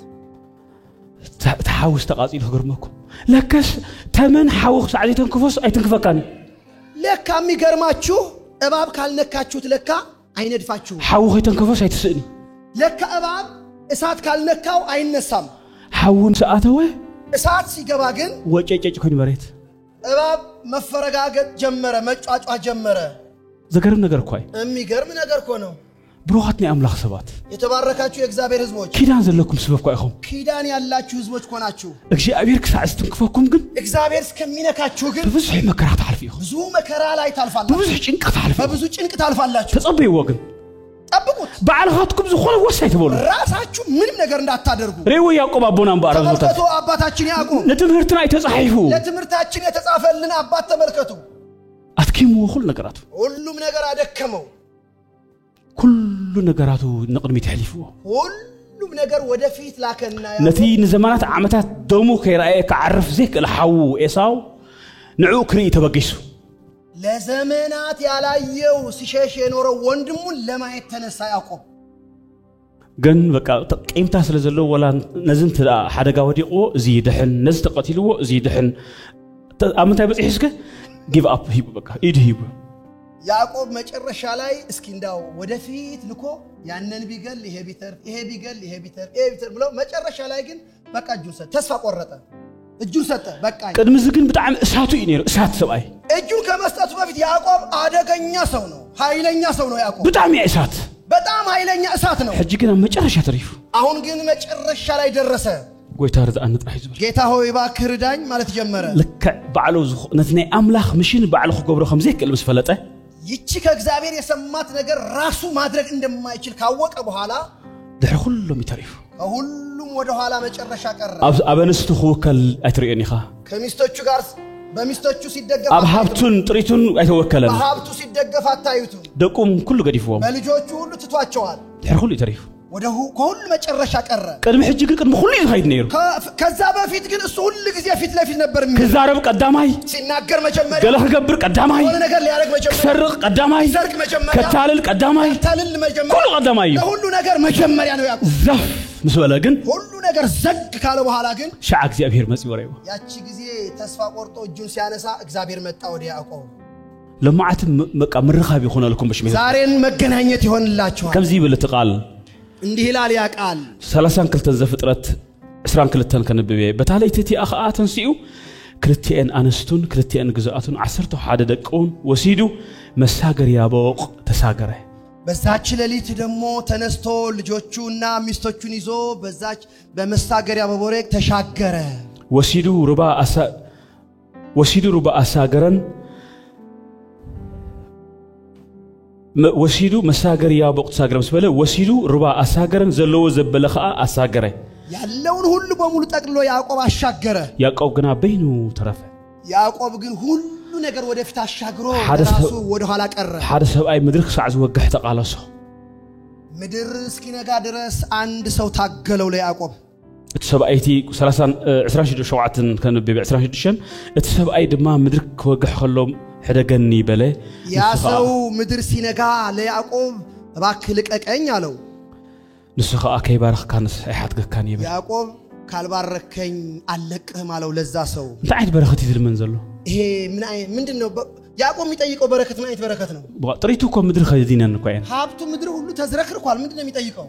ተሐውስ ተቃጺሉ ገርመኩ ለከስ ተመን ሐውስ ሳዓዲተን ክፎስ አይተንከፈካኒ ለካ የሚገርማችሁ እባብ ካልነካችሁት ለካ አይነድፋችሁ ሐውስ አይተንከፈስ አይተስእኒ ለካ እባብ እሳት ካልነካው አይነሳም ሐውን ሰዓተወ እሳት ሲገባ ግን ወጨጨጭ ኮን መሬት እባብ መፈረጋገጥ ጀመረ መጫጫ ጀመረ ዘገርም ነገር እኮይ የሚገርም ነገር እኮ ነው ብሩሃትኒ አምላኽ ሰባት የተባረካችሁ የእግዚአብሔር ህዝቦች ኪዳን ዘለኩም ስበፍኩ አይኹም ኪዳን ያላችሁ ህዝቦች ኮናችሁ እግዚአብሔር ክሳዕስትን ክፈኩም ግን እግዚአብሔር እስከሚነካችሁ ግን ብዙ መከራ ታልፍ ይኹም ብዙ መከራ ላይ ታልፋላችሁ ብዙ ጭንቅ ታልፍ በብዙ ጭንቅ ታልፋላችሁ ተጸበዩ ግን ጠብቁት ባልኻትኩም ዝኾነ ወሳይ ተበሉ ራሳችሁ ምንም ነገር እንዳታደርጉ ሬው ያዕቆብ አቦናን ባራው ተመልከቱ አባታችን ያዕቆብ ለትምህርትና የተጻፈው ለትምህርታችን የተጻፈልን አባት ተመልከቱ አትኪሙ ሁሉ ነገራቱ ሁሉም ነገር አደከመው كل نجاراتو نقدم يتحلفوا ሁሉም ነገር ወደፊት ላከና نتي نزمانات عمتات دومو كيرايك عرف زيك الحو إساو نعو كري تبقيسو ለዘመናት ያላየው ሲሸሽ የኖረው ወንድሙን ለማየት ተነሳ ያዕቆብ ግን በቃ ቂምታ ስለዘለው ወላ ነዝንት ሓደጋ ወዲቆ እዚ ድሕን ነዝ ተቀቲልዎ እዚ ድሕን አምንታይ በጽሕስከ ጊቭ አፕ ሂቡ በቃ ኢድ ሂቡ ያዕቆብ መጨረሻ ላይ እስኪ እንዳው ወደፊት ልኮ ያነን ቢገል ይሄ ቢተር ብሎ መጨረሻ ላይ ግን በቃ እጁን ሰጠ ተስፋ ቆረጠ እጁን ሰጠ በቃ ቅድም ዝግን በጣም እሳቱ ይኔር እሳት ሰባይ እጁን ከመስጠቱ በፊት ያዕቆብ አደገኛ ሰው ነው ኃይለኛ ሰው ነው ያዕቆብ በጣም እሳት በጣም ኃይለኛ እሳት ነው ሕጂ ግን መጨረሻ ተሪፉ አሁን ግን መጨረሻ ላይ ደረሰ ጎይታ ረዳን ጥራይ ዝብል ጌታ ሆይ እባክህ ርዳኝ ማለት ጀመረ ልክ ባዕሉ ነትናይ አምላኽ ምሽን ባዕሉ ገብሮ ከም ዘይክእል ምስ ፈለጠ ይቺ ከእግዚአብሔር የሰማት ነገር ራሱ ማድረግ እንደማይችል ካወቀ በኋላ ድሕሪ ሁሉም ይተሪፉ ሁሉም ወደ ኋላ መጨረሻ ቀረ አበንስቱ ኹከል አይትሪእኒኻ ከሚስቶቹ ጋር በሚስቶቹ ሲደገፍ አብ ሀብቱን ጥሪቱን አይተወከለን በሀብቱ ሲደገፍ አታዩቱ ደቁም ሁሉ ገዲፍዎም በልጆቹ ሁሉ ትቷቸዋል ድሕሪ ሁሉ ይተሪፉ ከሁሉ መጨረሻ ቀረ ቅድም ሕጂ ግን ቅድም ሁሉ ይኸይድ ነይሩ ከዛ በፊት ግን እሱ ሁሉ ጊዜ ፊት ለፊት ነበር ክዛረብ ቀዳማይ ሲናገር መጀመሪያ ገለ ክገብር ቀዳማይ ሁሉ ነገር ሊያደርግ መጀመሪያ ክሰርቅ ቀዳማይ ሰርቅ መጀመሪያ ከታልል ቀዳማይ ሁሉ ቀዳማይ ሁሉ ነገር መጀመሪያ ነው ያዕቆብ ዘፍ ምስበለ ግን ሁሉ ነገር ዘግ ካለ በኋላ ግን ሻዕ እግዚአብሔር መጽ ወሬው ያቺ ጊዜ ተስፋ ቆርጦ እጁን ሲያነሳ እግዚአብሔር መጣ ወደ ያዕቆብ ለማዓት መቃ ምርኻብ ይሆነ ለኩም በሽሜ ዛሬን መገናኘት ይሆንላችኋል ከምዚ ይብል ተቃል እንዲህ ይላል ያ ቃል 32 ዘፍጥረት 22 ከነበበ በታለይትቲ አኸአ ተንሲኡ ክልቲኤን አነስቱን ክልቲኤን ግዛአቱን 11 ደቆን ወሲዱ መሳገር ያቦቅ ተሳገረ በዛች ሌሊት ደግሞ ተነስቶ ልጆቹና ሚስቶቹን ይዞ በዛች በመሳገሪያ በቦሬቅ ተሻገረ ወሲዱ ሩባ አሳገረን ወሲዱ መሳገር ያቦቅ ተሳገረ መስበለ ወሲዱ ሩባ አሳገረን ዘለው ዘበለኻ አሳገረ ያለውን ሁሉ በሙሉ ጠቅልሎ ያዕቆብ አሻገረ ያዕቆብ ግን በይኑ ተረፈ ያዕቆብ ግን ሁሉ ነገር ወደፊት አሻግሮ ራሱ ወደ ኋላ ቀረ ሓደ ሰብአይ ምድር ክሳዕ ዝወግሕ ተቃለሶ ምድር እስኪነጋ ድረስ አንድ ሰው ታገለው ለያዕቆብ እቲ ሰብአይቲ 26 ከነበብ 26 እቲ ሰብአይ ድማ ምድር ክወግሕ ከሎም ሕደገኒ በለ ያ ሰው ምድር ሲነጋ ለያዕቆብ እባክህ ልቀቀኝ አለው ንሱ ኸኣ ከይባረኽካንስ ኣይሓትገካን ይብል ያዕቆብ ካልባረከኝ አለቅህም አለው ለዛ ሰው እንታይ ዓይነት በረኸት ይዝልመን ዘሎ ይሄ ምንድነው ያዕቆብ የሚጠይቀው በረከት ምን አይነት በረከት ነው ጥሪቱ እኮ ምድር ከዲነን እኮ አይን ሀብቱ ምድር ሁሉ ተዝረክርኳል ምንድነው የሚጠይቀው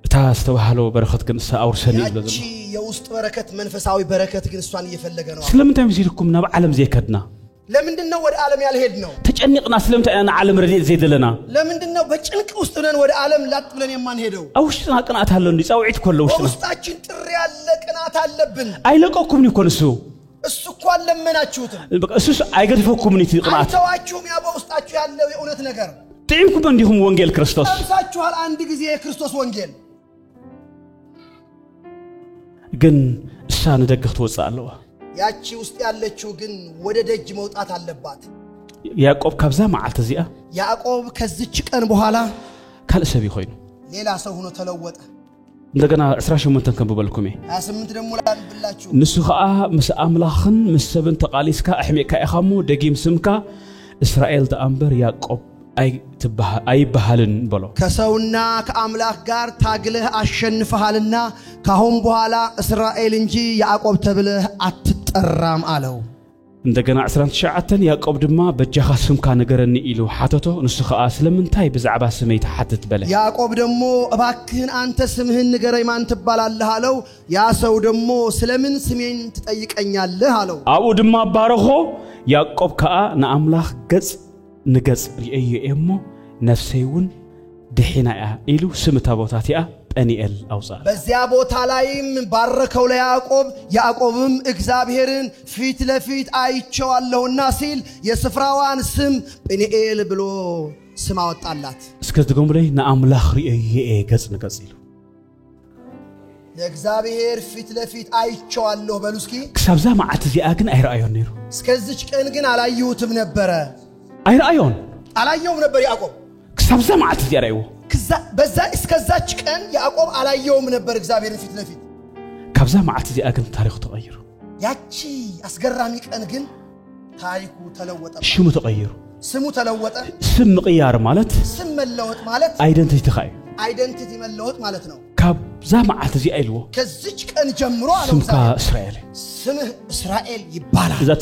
እታ ዝተባሃለው በረከት ግን አውርሰኒ ይብለ ያቺ የውስጥ በረከት መንፈሳዊ በረከት ግን እሷን እየፈለገ ነው ስለምንታይ መስይልኩም ናብ ዓለም ዘይከድና ለምንድነው ወደ ዓለም ያልሄድ ነው ተጨንቅና ስለምንታይ አና ዓለም ረዲት ዘይደለና ለምንድነው በጭንቅ ውስጥ ነን ወደ ዓለም ላጥ ብለን የማንሄደው አውሽና ቅናት አለ እንዴ ጻውዒት ኮለ ውስጣችን ጥሪ ያለ ቅናት አለብን አይለቀኩም ይኮንሱ እሱ እኮ አለመናችሁት በቃ እሱስ አይገድፈኩም ኒት ቅናት አይተዋችሁም ያ በውስጣችሁ ያለው የእውነት ነገር ጥዕምኩም እንዲሁም ወንጌል ክርስቶስ ተምሳችኋል አንድ ጊዜ የክርስቶስ ወንጌል ግን እሳነ ደግፍ ተወጻለዋ ያቺ ውስጥ ያለችው ግን ወደ ደጅ መውጣት አለባት ያዕቆብ ካብዛ ማዓልተ ዚአ ያዕቆብ ከዚች ቀን በኋላ ካልሰብ ይሆይኑ ሌላ ሰው ሆኖ ተለወጠ እንደገና 18 ከንበልኩም 28 ደግሞ ላንብላችሁ ንሱ ኸኣ ምስ አምላኽን ምስ ሰብን ተቃሊስካ አሕሜካ ኢኻሞ ደጊም ስምካ እስራኤል ተአምበር ያዕቆብ አይባሃልን ብሎ ከሰውና ከአምላክ ጋር ታግለህ አሸንፈሃልና ካሁን በኋላ እስራኤል እንጂ ያዕቆብ ተብለህ አትጠራም አለው እንደገና 19 ያዕቆብ ድማ በጃኻ ስምካ ነገረኒ ኢሉ ሓተቶ ንሱ ኸኣ ስለምንታይ ብዛዕባ ስመይ ተሓትት በለ ያዕቆብ ደግሞ እባክህን አንተ ስምህን ንገረኝ ማን ትባላለህ አለው ያ ሰው ደግሞ ስለምን ስሜን ትጠይቀኛለህ አለው አቡ ድማ ባረኾ ያዕቆብ ከኣ ንአምላኽ ገጽ ንገጽ ሪእየ እሞ ነፍሰይውን ድሒናያ ኢሉ ስምታ ቦታቲያ ጴኒኤል አውጻ በዚያ ቦታ ላይም ባረከው ለያዕቆብ ያዕቆብም እግዚአብሔርን ፊት ለፊት አይቼዋለሁና ሲል የስፍራዋን ስም ጴኒኤል ብሎ ስም አወጣላት እስከ ዝገምብለይ ንአምላኽ ሪእየ ገጽ ንገጽ ኢሉ ለእግዚአብሔር ፊት ለፊት አይቼዋለሁ በሉስኪ ክሳብዛ ማዓት ዚአ ግን አይራአዮን ነይሩ እስከዚች ቀን ግን አላየሁትም ነበር አይራአዮን አላየውም ነበር ያዕቆብ ክሳብዛ ማዓት ዚአ ራይዎ በዛ እስከዛች ቀን ያዕቆብ አላየውም ነበር እግዚአብሔርን ፊት ለፊት ካብዛ ማዓት ዚአ ግን ታሪኹ ተቀይሩ ያቺ አስገራሚ ቀን ግን ታሪኩ ተለወጠ ሽሙ ተቀይሩ ስሙ ተለወጠ ስም ምቅያር ማለት ስም መለወጥ ማለት አይደንቲቲ ኻይ አይደንቲቲ መለወጥ ማለት ነው ካብዛ ማዓት ዚአ ኢልዎ ከዚች ቀን ጀምሮ አለው ስምካ እስራኤል ስምህ እስራኤል ይባላል እዛ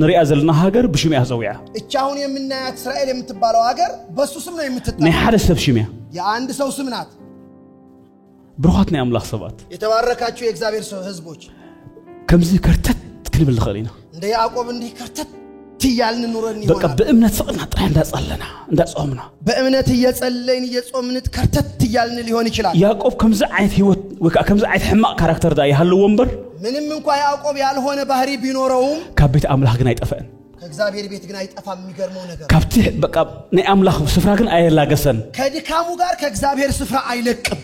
ንሪያ ዘለና ሀገር ብሽምያ ዘውያ እቻውን የምናያት እስራኤል የምትባለው ሀገር በሱ ስም ነው የምትጠራው ናይ ሓደ ሰብ ሽምያ የአንድ ሰው ስም ናት ብሩኻት ናይ አምላኽ ሰባት የተባረካችሁ የእግዚአብሔር ሰው ህዝቦች ከምዚ ከርተት ክንብል ንኽእል ኢና እንደ ያዕቆብ እንዲህ ከርተት እያልን ኑረን ይሆናል በቃ በእምነት ሰቅና ጥራይ እንዳጸለና እንዳጾምና በእምነት እየጸለይን እየጾምን ከርተት እያልን ሊሆን ይችላል ያዕቆብ ከምዚ ዓይነት ህይወት ወይ ከምዚ ዓይነት ሕማቅ ካራክተር ዳ ያለው ወንበር ምንም እንኳን ያዕቆብ ያልሆነ ባህሪ ቢኖረውም ካብ ቤት አምላኽ ግን አይጠፋን ከእግዚአብሔር ቤት ግን አይጠፋም የሚገርመው ነገር ካብቲ በቃ ናይ አምላኽ ስፍራ ግን አይላገሰን ከድካሙ ጋር ከእግዚአብሔር ስፍራ አይለቅም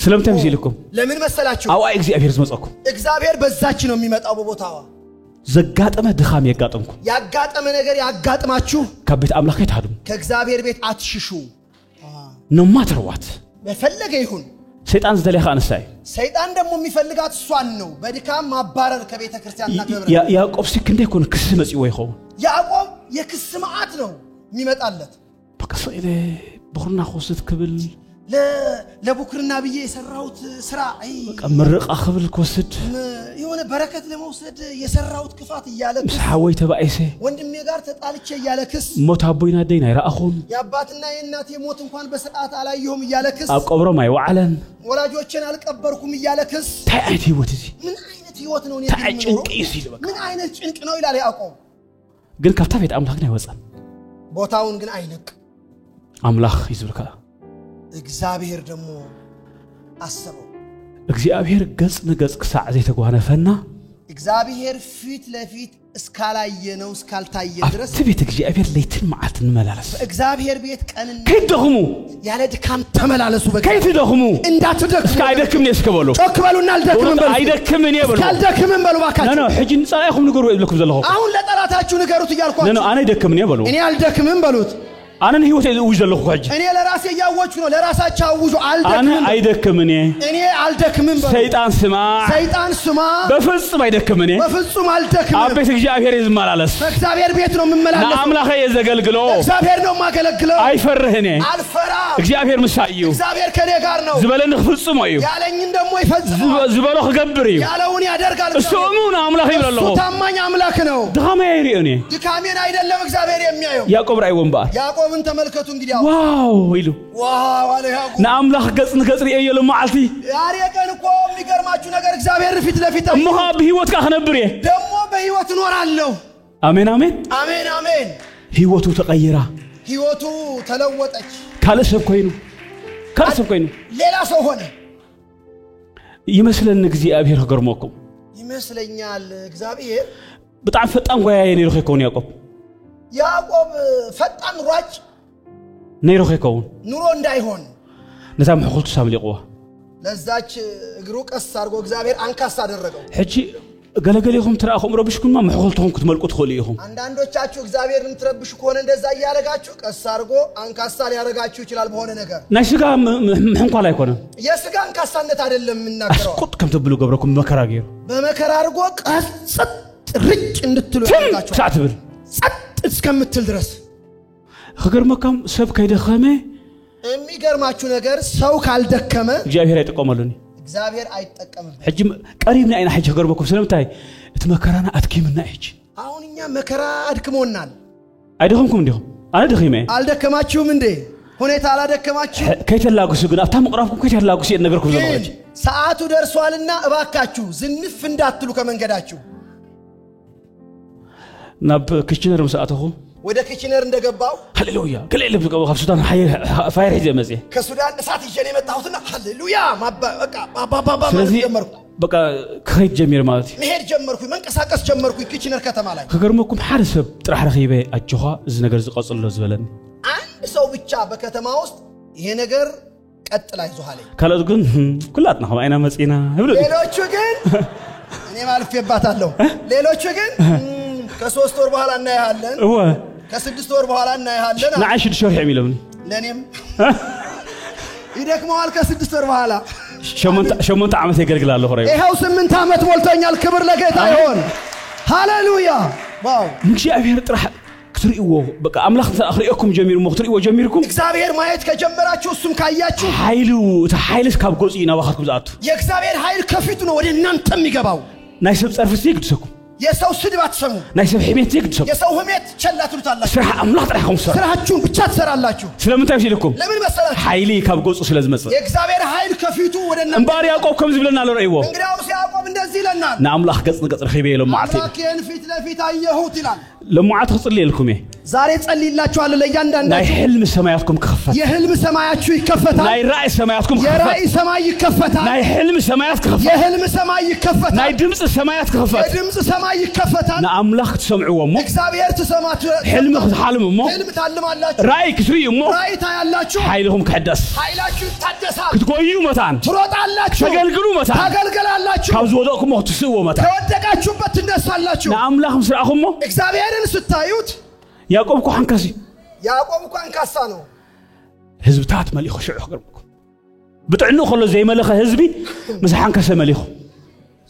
ስለምንታይ መስይልኩም ለምን መሰላችሁ አዋ እግዚአብሔር ዝመጸኩም እግዚአብሔር በዛች ነው የሚመጣው በቦታዋ ዘጋጠመ ድኻም ያጋጠምኩ ያጋጠመ ነገር ያጋጥማችሁ ካብ ቤት አምላኽ አይታድሙ ከእግዚአብሔር ቤት አትሽሹ no matter what በፈለገ ይሁን ሰይጣን zdeleኻ አንሳይ ሰይጣን ደግሞ የሚፈልጋት እሷን ነው በድካም ማባረር ከቤተ ክርስቲያንና ከብረ ያዕቆብ ሲክ እንደ ኮን ክስ መጽዮ ይኸው ያዕቆብ የክስ መዓት ነው የሚመጣለት በቃ ሰይደ በኩርና ኾስት ክብል ለቡክርና ብዬ የሰራውት ስራ በቃ ምርቃ ክብል ኮስድ የሆነ በረከት ለመውሰድ የሰራውት ክፋት ይያለ ክስ ሐወይ ተባይሰ ወንድሜ ጋር ተጣልቼ ይያለ ክስ ሞት አቦይና ደይና ይራአኹን ያባትና የእናቴ ሞት እንኳን በሰዓት አላየሁም ይያለ ክስ አብቀብሮም አይዋዓለን ወላጆችን አልቀበርኩም ይያለ ክስ ታይት ህይወት እዚ ምን አይነት ህይወት ነው ታይ ጭንቅ ይሲል በቃ ምን አይነት ጭንቅ ነው ይላል ያዕቆብ ግን ካብታ ቤት አምላኽ ነው ይወጻል ቦታውን ግን አይለቅ አምላኽ ይዝብልካ እግዚአብሔር ደግሞ አሰበው እግዚአብሔር ገጽ ንገጽ ክሳዕ ዘይተጓነፈና እግዚአብሔር ፊት ለፊት እስካላየነው እስካልታየ ድረስ ትቤት እግዚአብሔር ለይትን ማዓት እንመላለስ እግዚአብሔር ቤት ቀንን ከይደኽሙ ያለ ድካም ተመላለሱ ከይደኽሙ እንዳትደክሙ እስካይደክም ነስከበሉ ጮክ በሉና አልደክምም በሉ አይደክም እኔ በሉ ካልደክምም በሉ ባካችሁ ነው ሕጅን ጻይኹም ንገሩ ይብልኩም ዘለኹ አሁን ለጠላታችሁ ንገሩት ይያልኳችሁ ነው አና ይደክም እኔ በሉ እኔ አልደክምም በሉት አናን ህይወት ይውጅ ዘለኹ ሐጅ እኔ ለራሴ ያወጭ ነው ለራሳቸው አውጁ አልደክምም አና አይደክም እኔ አልደክምም በሉ ሰይጣን ስማ በፍጹም አይደክም እኔ በፍጹም አልደክምም አቤት እግዚአብሔር ይዝማላለስ በእግዚአብሔር ቤት ነው የምመላለስ ለአምላኬ የዘገልግሎ እግዚአብሔር ነው ማገለግለው አይፈርህ እኔ አልፈራ እግዚአብሔር ምሳዩ እግዚአብሔር ከኔ ጋር ነው ዝበለን ፍጹም እዩ ያለኝን ደሞ ይፈጽማል ዝበለው ገብር እዩ ያለውን ያደርጋል እሱሙን አምላክ ይብለለሁ ታማኝ አምላክ ነው ድካሜ ይሪእኔ ድካሜን አይደለም እግዚአብሔር የሚያየው ያዕቆብ ራይ ወንባ ያዕቆብን ተመልከቱ እንግዲህ ዋው ይሉ ዋው አለ ያዕቆብ ናአምላክ ገጽ ሪእየሉ ማዓልቲ ያሬ ቀን እኮ የሚገርማችሁ ነገር እግዚአብሔር ፊት ለፊት እሞሃ በህይወት ካኸነብር ደሞ በህይወት ኖራለሁ አሜን አሜን አሜን አሜን ህይወቱ ተቀየራ ህይወቱ ተለወጠች ካልሰብ ኮይኑ ሌላ ሰው ሆነ ይመስለን እግዚአብሔር ገርሞኩም ይመስለኛል እግዚአብሔር በጣም ፈጣን ጎያዬ ነው ይልከውን ያዕቆብ ፈጣን ሯጭ ነይሮ ይከውን ኑሮ እንዳይሆን ነታም ሕቁልቱ ሳምሊቅዋ ለዛች እግሩ ቀስ አድርጎ እግዚአብሔር አንካሳ አደረገው ሕጂ ገለገሌኹም ትራእኹም ረብሽኩማ ምሕቁልቱኹም ክትመልቁ ትኽእሉ ኢኹም አንዳንዶቻችሁ እግዚአብሔርን ትረብሹ ከሆነ እንደዛ እያረጋችሁ ቀስ አድርጎ አንካሳ ሊያረጋችሁ ይችላል በሆነ ነገር ናይ ስጋ ምሕንኳል አይኮነም የስጋ አንካሳነት አይደለም የምናገረው አስቁጥ ከም ትብሉ ገብረኩም መከራ ገይሩ በመከራ አድርጎ ቀጽጥ ርጭ እንድትሉ ያደርጋችሁ ሳትብል ጸጥ እስከምትል ድረስ ከገርመካም ሰብ ከይደኸመ የሚገርማችሁ ነገር ሰው ካልደከመ እግዚአብሔር አይጠቀመሉኒ እግዚአብሔር አይጠቀምም ሕጂ ቀሪብና አይና ሕጂ ከገርመኩም ስለምታይ እትመከራና አትኪምና ሕጂ አሁን እኛ መከራ አድክሞናል አይደኸምኩም እንዲሁም አነ ደኺመ አልደከማችሁም እንዴ ሁኔታ አላደከማችሁ ከይተላጉስ ግን አፍታ መቅራፍኩም ከይተላጉስ የነገርኩም ዘለሆች ሰዓቱ ደርሷልና እባካችሁ ዝንፍ እንዳትሉ ከመንገዳችሁ ናብ ክችነር መስአተኹ ወደ ክችነር እንደገባው ሃሌሉያ ገለለ ብቀው ከሱዳን ፋይር ሂዘ መጽ ከሱዳን እሳት ይዤ ነው የመጣሁትና ሃሌሉያ በቃ ባባባ ጀመርኩ በቃ ከይት ጀመር ማለት መሄድ ጀመርኩ መንቀሳቀስ ጀመርኩ ክችነር ከተማ ላይ ከገርመኩም ሓረሰብ ጥራሕ ረኺበ አጅኻ እዚ ነገር ዝቀጽሎ ዝበለን አንድ ሰው ብቻ በከተማ ውስጥ ይሄ ነገር ቀጥላ ይዟል ካልኦት ግን ኩላትና አይና መጽና ይብሉ ሌሎቹ ግን እኔ ማልፌባታለሁ ሌሎቹ ግን ከ3 ወር በኋላ እናያለን ከ6 ወር በኋላ እናያለን ናዓሽ ድሾርሕ የሚለውኒ ለኔም ይደክመዋል ከ6 ወር በኋላ ሸሞንተ ዓመት ያገልግላለሁ ሆሬ ይሄው 8 ዓመት ሞልቶኛል ክብር ለጌታ ይሁን ሃሌሉያ ዋው እግዚአብሔር ጥራሕ ክትሪእዎ በቃ አምላክ ተአኽሪእኩም ጀሚሩ መኽትሪእዎ ጀሚርኩም እግዚአብሔር ማየት ከጀመራችሁ እሱም ካያችሁ ኃይልስ ካብ ጎጽ ይናባኻትኩም ዝኣቱ የእግዚአብሔር ኃይል ከፊቱ ነው ወደ እናንተ የሚገባው ናይ ሰብ ጸርፍስ ይግድሰኩም የሰው ስድብ አትሰሙ ናይ ሰብ ሕሜት ይግድሰኩም የሰው ሕሜት ቸል አትሉታላችሁ ስራሕ አምላክ ጥራይኩም ስራችሁን ብቻ ትሰራላችሁ ስለምንታይ ሲልኩም ለምን መሰላችሁ ኃይሊ ካብ ጎጽ ስለዝመጽእ የእግዚአብሔር ኃይል ከፊቱ ወደ እናንተ እምባር ያዕቆብ ከም ዝብለና ለርእይዎ እንግዲያውስ ያዕቆብ እንደዚህ ይለናል ንአምላክ ገጽ ንገጽ ረኺበ ኢሎም ማዓልቲ አምላኬን ፊት ለፊት አየሁት ይላል ለሙዓት ክጽልይ ኢልኩም ዛሬ ጸልይላችኋለሁ ለእያንዳንዳችሁ ናይ ሕልም ሰማያትኩም ክኸፈት የሕልም ሰማያችሁ ይከፈታል ናይ ራእይ ሰማያትኩም ክኸፈት የራእይ ሰማይ ይከፈታል ናይ ሕልም ሰማያት ክኸፈት የሕልም ሰማይ ይከፈታል ናይ ድምጽ ሰማያት ክኸፈት የድምጽ ሰማይ ይከፈታል ንአምላክ ትሰምዕዎ እሞ እግዚአብሔር ትሰማቱ ሕልም ክትሓልሙ እሞ ሕልም ታልማላችሁ ራእይ ክትርእዩ እሞ ራእይ ታያላችሁ ኃይልኩም ክሕደስ ኃይላችሁ ይታደሳል ክትጎዩ መታን ትሮጣላችሁ ተገልግሉ መታን ታገልግላላችሁ ካብ ዝወደቅኩሞ ትስእዎ መታን ከወደቃችሁበት ትነሳላችሁ ንአምላክ ምስ ረኣኹሞ እግዚአብሔርን ስታዩት ያዕቆብ እኮ ሓንካሲ ያዕቆብ እኮ አንካሳ ነው ህዝብታት መሊኹ ሽዑ ክገርምኩም ብጥዕኑ ከሎ ዘይመለኸ ህዝቢ ምስ ሓንካሰ መሊኹ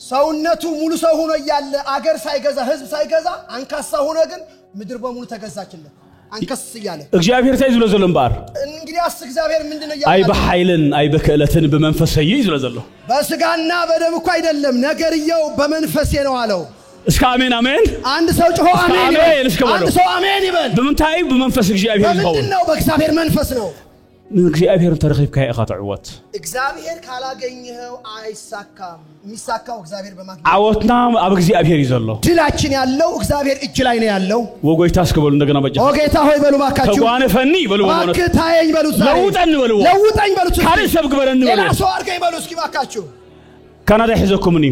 ሰውነቱ ሙሉ ሰው ሆኖ እያለ አገር ሳይገዛ ህዝብ ሳይገዛ አንካሳ ሆኖ ግን ምድር በሙሉ ተገዛችለት አንከስ እያለ እግዚአብሔር ታይ ዝሎ ዘሎ እምባር እንግዲያስ እግዚአብሔር ምንድነው ያለው አይ በኃይልን አይ በክእለትን በመንፈሰይ ዝሎ ዘሎ በስጋና በደም እኮ አይደለም ነገርየው በመንፈሴ ነው አለው እስከ አሜን አሜን አንድ ሰው ጮሆ አሜን አንድ ሰው አሜን ይበል በመንታይ በመንፈስ እግዚአብሔር ይሁን ምንድነው በእግዚአብሔር መንፈስ ነው እግዚአብሔር ተረኺብካ ይኸታዕወት እግዚአብሔር ካላገኘው አይሳካም የሚሳካው እግዚአብሔር በማግኘት አወትና አብ እግዚአብሔር ይዘሎ ድላችን ያለው እግዚአብሔር እጅ ላይ ነው ያለው ወጎይታ እስከበሉ እንደገና በጃ ወጌታ ሆይ በሉ ባካችሁ ተጓነፈኒ በሉ ማለት ታየኝ በሉ ለውጠን በሉ ለውጠኝ በሉ ካለ ሰብ ግበረን በሉ ሌላ ሰው አርገኝ በሉ እስኪ ባካችሁ ካናዳ ይዘኩምኒ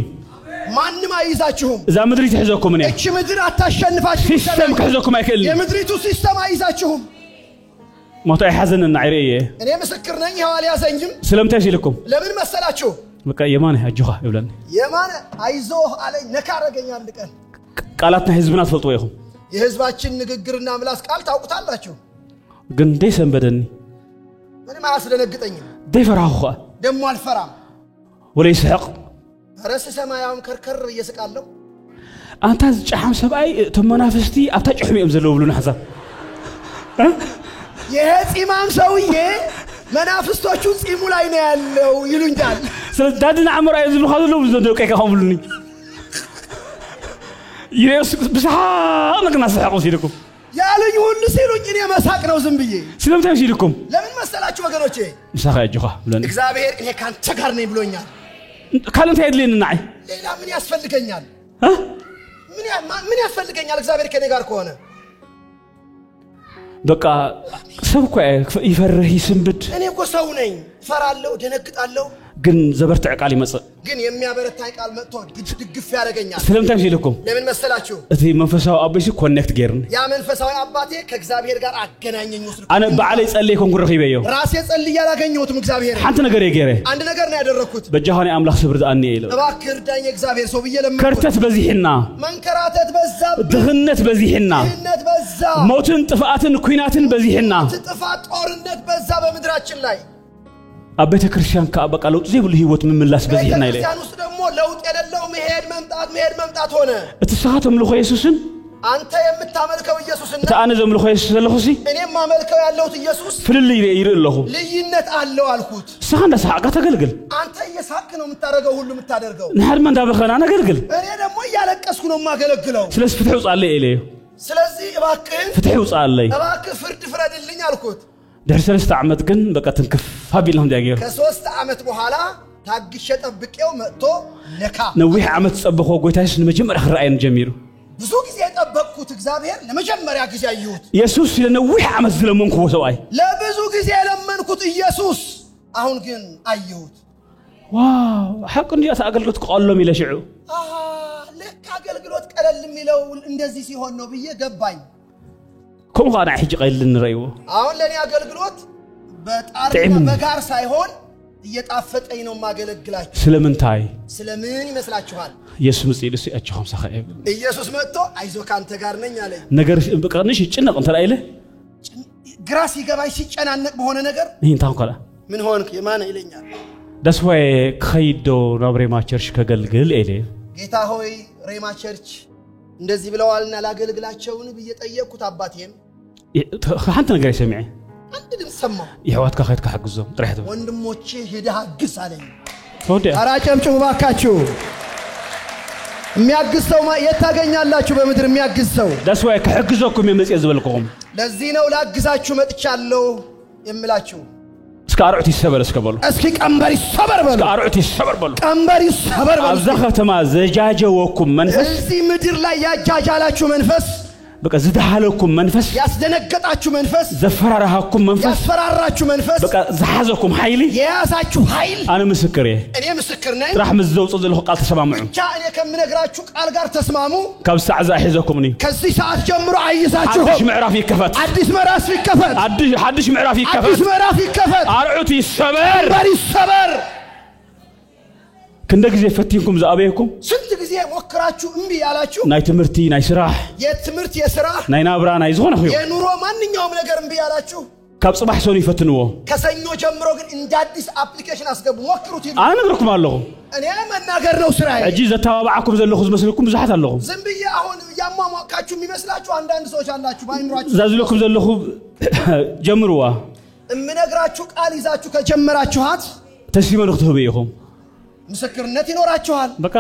ማንም አይዛችሁም እዛ ምድሪ ትሕዘኩም እኔ እቺ ምድር አታሸንፋችሁ ሲስተም ከሕዘኩም አይክእል የምድሪቱ ሲስተም አይዛችሁም ሞቶ አይሐዘንና አይረየ እኔ ምስክር ነኝ ሐዋል ያዘኝም ስለምታይ ሲልኩም ለምን መሰላችሁ በቃ የማን ያጅኻ ይብለን የማን አይዞህ አለኝ ነካረገኝ አንድ ቀን ቃላትና ህዝብና ተፈልጦ ይኹም የህዝባችን ንግግርና ምላስ ቃል ታውቁታላችሁ ግን ደሰንበደኒ ምንም አያስደነግጠኝም ደፈራሁ ደሞ አልፈራም ወለይ ሰቅ ረስ ሰማያውን ከርከር እየስቃለሁ አንተ ጫሐም ሰብአይ ተመናፍስቲ አታጭሕሚም ዘለው ብሉና ሐሳብ የፂማም ሰውዬ መናፍስቶቹ ፂሙ ላይ ነው ያለው ይሉኛል ስለዳድና አምራ ይዝሉ ኸዘሉ ዘደቀ ከሆምሉኒ ኢየሱስ ብስሓ ነገና ሰሓቁ ሲልኩም ያሉኝ ሁሉ ሲሉኝ እኔ መሳቅ ነው ዝም ብዬ ስለምታይ ሲልኩም ለምን መሰላችሁ ወገኖቼ ምሳኻ ያጅኻ ብለን እግዚአብሔር እኔ ካንተ ጋር ነኝ ብሎኛል ካለንተ አይድልኝ ናይ ሌላ ምን ያስፈልገኛል ምን ያስፈልገኛል እግዚአብሔር ከኔ ጋር ከሆነ በቃ ሰብኩ ይፈርህ ይስንብድ እኔ እኮ ሰው ነኝ ፈራለሁ ደነግጣለሁ ግን ዘበርት ቃል ይመጽእ ግን የሚያበረታኝ ቃል መጥቶ ድግፍ ያደርገኛል ስለምታይ ሲልኩም ለምን መሰላችሁ እቲ መንፈሳዊ አባይሲ ኮኔክት ጌርን ያ መንፈሳዊ አባቴ ከእግዚአብሔር ጋር አገናኘኝ ወስድ አነ በዓለይ ጸልይ ኮንኩ ረኺበዮ ራሴ ጸልይ ያላገኘሁትም እግዚአብሔር አንተ ነገር የገረ አንድ ነገር ነው ያደረኩት በጃሃኒ አምላክ ስብር ዛአኒ ይለ እባክህ እርዳኝ እግዚአብሔር ሰው ብዬ ለምን ከርተት በዚህና መንከራተት በዛ ድህነት በዚህና ድህነት በዛ ሞትን ጥፋትን ኩናትን በዚህና ጥፋት ጦርነት በዛ በመድራችን ላይ አቤተ ክርስቲያን ከአበቃ ለውጥ ዘይብሉ ህይወት ምምላስ በዚህና ይለ ክርስቲያን ውስጥ ደግሞ ለውጥ የሌለው መሄድ መምጣት ሆነ እትሰኻተም ለኾ ኢየሱስን አንተ የምታመልከው ኢየሱስን ተአነ ዘምልኾ ኢየሱስ ዘለኹሲ እኔም ማመልከው ያለሁት ኢየሱስ ፍልል ይርኢ ለኹ ልዩነት አለው አልኩት ሰኻንዳ ሰሓቃ ተገልግል አንተ እየሳቅ ነው የምታደርገው ሁሉ የምታደርገው ንሓድማ እንዳበኸና ነገልግል እኔ ደግሞ እያለቀስኩ ነው የማገለግለው ስለዚህ ፍትሕ ውፃለይ ኢለዮ ስለዚህ ፍትሕ ውፃለይ እባክህ ፍርድ ፍረድልኝ አልኩት ድሕሪ 3 ዓመት ግን በቃ ትንክፍ አቢልናም ዲያገር ከ3 ዓመት በኋላ ታግሼ ጠብቄው መጥቶ ነካ ነዊሕ ዓመት ጸበኾ ጎይታስ ለመጀመሪያ ክረአየን ጀሚሩ ብዙ ጊዜ ጠበቅኩት እግዚአብሔር ለመጀመሪያ ጊዜ አየሁት ኢየሱስ ለነዊሕ ዓመት ዝለመንኩ ሰብአይ ለብዙ ጊዜ ለመንኩት ኢየሱስ አሁን ግን አየሁት ዋው ሐቅ እንዲያ አገልግሎት ቀለም ይለሽዑ ለካ አገልግሎት ቀለል የሚለው እንደዚህ ሲሆን ነው ብዬ ገባኝ كم قاعد حج قيل لنريو አሁን ለኔ አገልግሎት በጣርና በጋር ሳይሆን እየጣፈጠኝ ነው ማገለግላችሁ ስለምንታይ ስለምን ይመስላችኋል ኢየሱስ መጽይልስ ያቻሁም ሰኸብ ኢየሱስ መጥቶ አይዞ ካንተ ጋር ነኝ አለኝ ነገር በቀርንሽ ይጭነቅ እንተ ላይለ ግራስ ይገባይ ሲጨናነቅ በሆነ ነገር ይሄን ታንቀላ ምን ሆንክ የማነ ይለኛል That's why ከይዶ ናብሬማ ቸርች ከገልግል ኤሌ ጌታ ሆይ ሬማ ቸርች እንደዚህ ብለዋልና ላገልግላቸውን በየጠየቁት አባቴም አንተ ነገር ይሰማይ አንድ ድምጽ ሰማው ይህዋት ከኸት ከሐግዞም ጥራህተ ወንድሞቼ ሄደህ አግስ አለኝ ወደ አራጨምጭም ባካችሁ የሚያግዘው የታገኛላችሁ በመድር የሚያግዘው That's why ከሐግዞኩም የመጽየ ዝበልኩም ለዚህ ነው ላግዛችሁ መጥቻለሁ የምላችሁ እስከ አርዑት ይሰበር እስከበሉ እስኪ ቀንበር ይሰበር በሉ እስከ አርዑት ይሰበር በሉ ቀንበር ይሰበር በሉ አብዛ ከተማ ዘጃጀወኩም መንፈስ እዚህ ምድር ላይ ያጃጃላችሁ መንፈስ በቃ ዝዳሃለኩም መንፈስ ያስደነገጣችሁ መንፈስ ዘፈራራሃኩም መንፈስ ያስፈራራችሁ መንፈስ በቃ ዘሐዘኩም ኃይል የያዛችሁ ኃይል አነ ምስክር እኔ ምስክር ነኝ راح مزوጽ ዘልሁ ቃል ተሰማምዑ ብቻ እኔ ከምነግራችሁ ቃል ጋር ተስማሙ ካብ ሰዓዛ ሒዘኩምኒ ከዚህ ሰዓት ጀምሮ አይዛችሁ አዲስ ምዕራፍ ይከፈት አዲስ ምዕራፍ ይከፈት አዲስ ምዕራፍ ይከፈት አዲስ ምዕራፍ ይከፈት አርዑት ይሰበር ይሰበር ክንደ ጊዜ ፈቲንኩም ዘአበየኩም ስንት ጊዜ ሞክራችሁ እምቢ ያላችሁ ናይ ትምርቲ ናይ ስራሕ የትምርት የሥራ ናይ ናብራ ናይ ዝኾነ ኸዩ የኑሮ ማንኛውም ነገር እምቢ ያላችሁ ካብ ጽባሕ ሰኑ ይፈትንዎ ከሰኞ ጀምሮ ግን እንደ አዲስ አፕሊኬሽን አስገቡ ሞክሩት ይሉ አነ ነግርኩም ኣለኹ እኔ መናገር ነው ስራዬ እጂ ዘተባባዓኩም ዘለኹ ዝመስልኩም ብዙሓት ኣለኹ ዝም ብዬ አሁን ያሟሟካችሁ የሚመስላችሁ አንዳንድ ሰዎች አላችሁ ባይምሯችሁ ዛዝለኩም ዘለኹ ጀምሩዋ እምነግራችሁ ቃል ይዛችሁ ከጀመራችኋት ተስሊመ ንኽትህቡ ኢኹም ምስክርነት ይኖራችኋል በቃ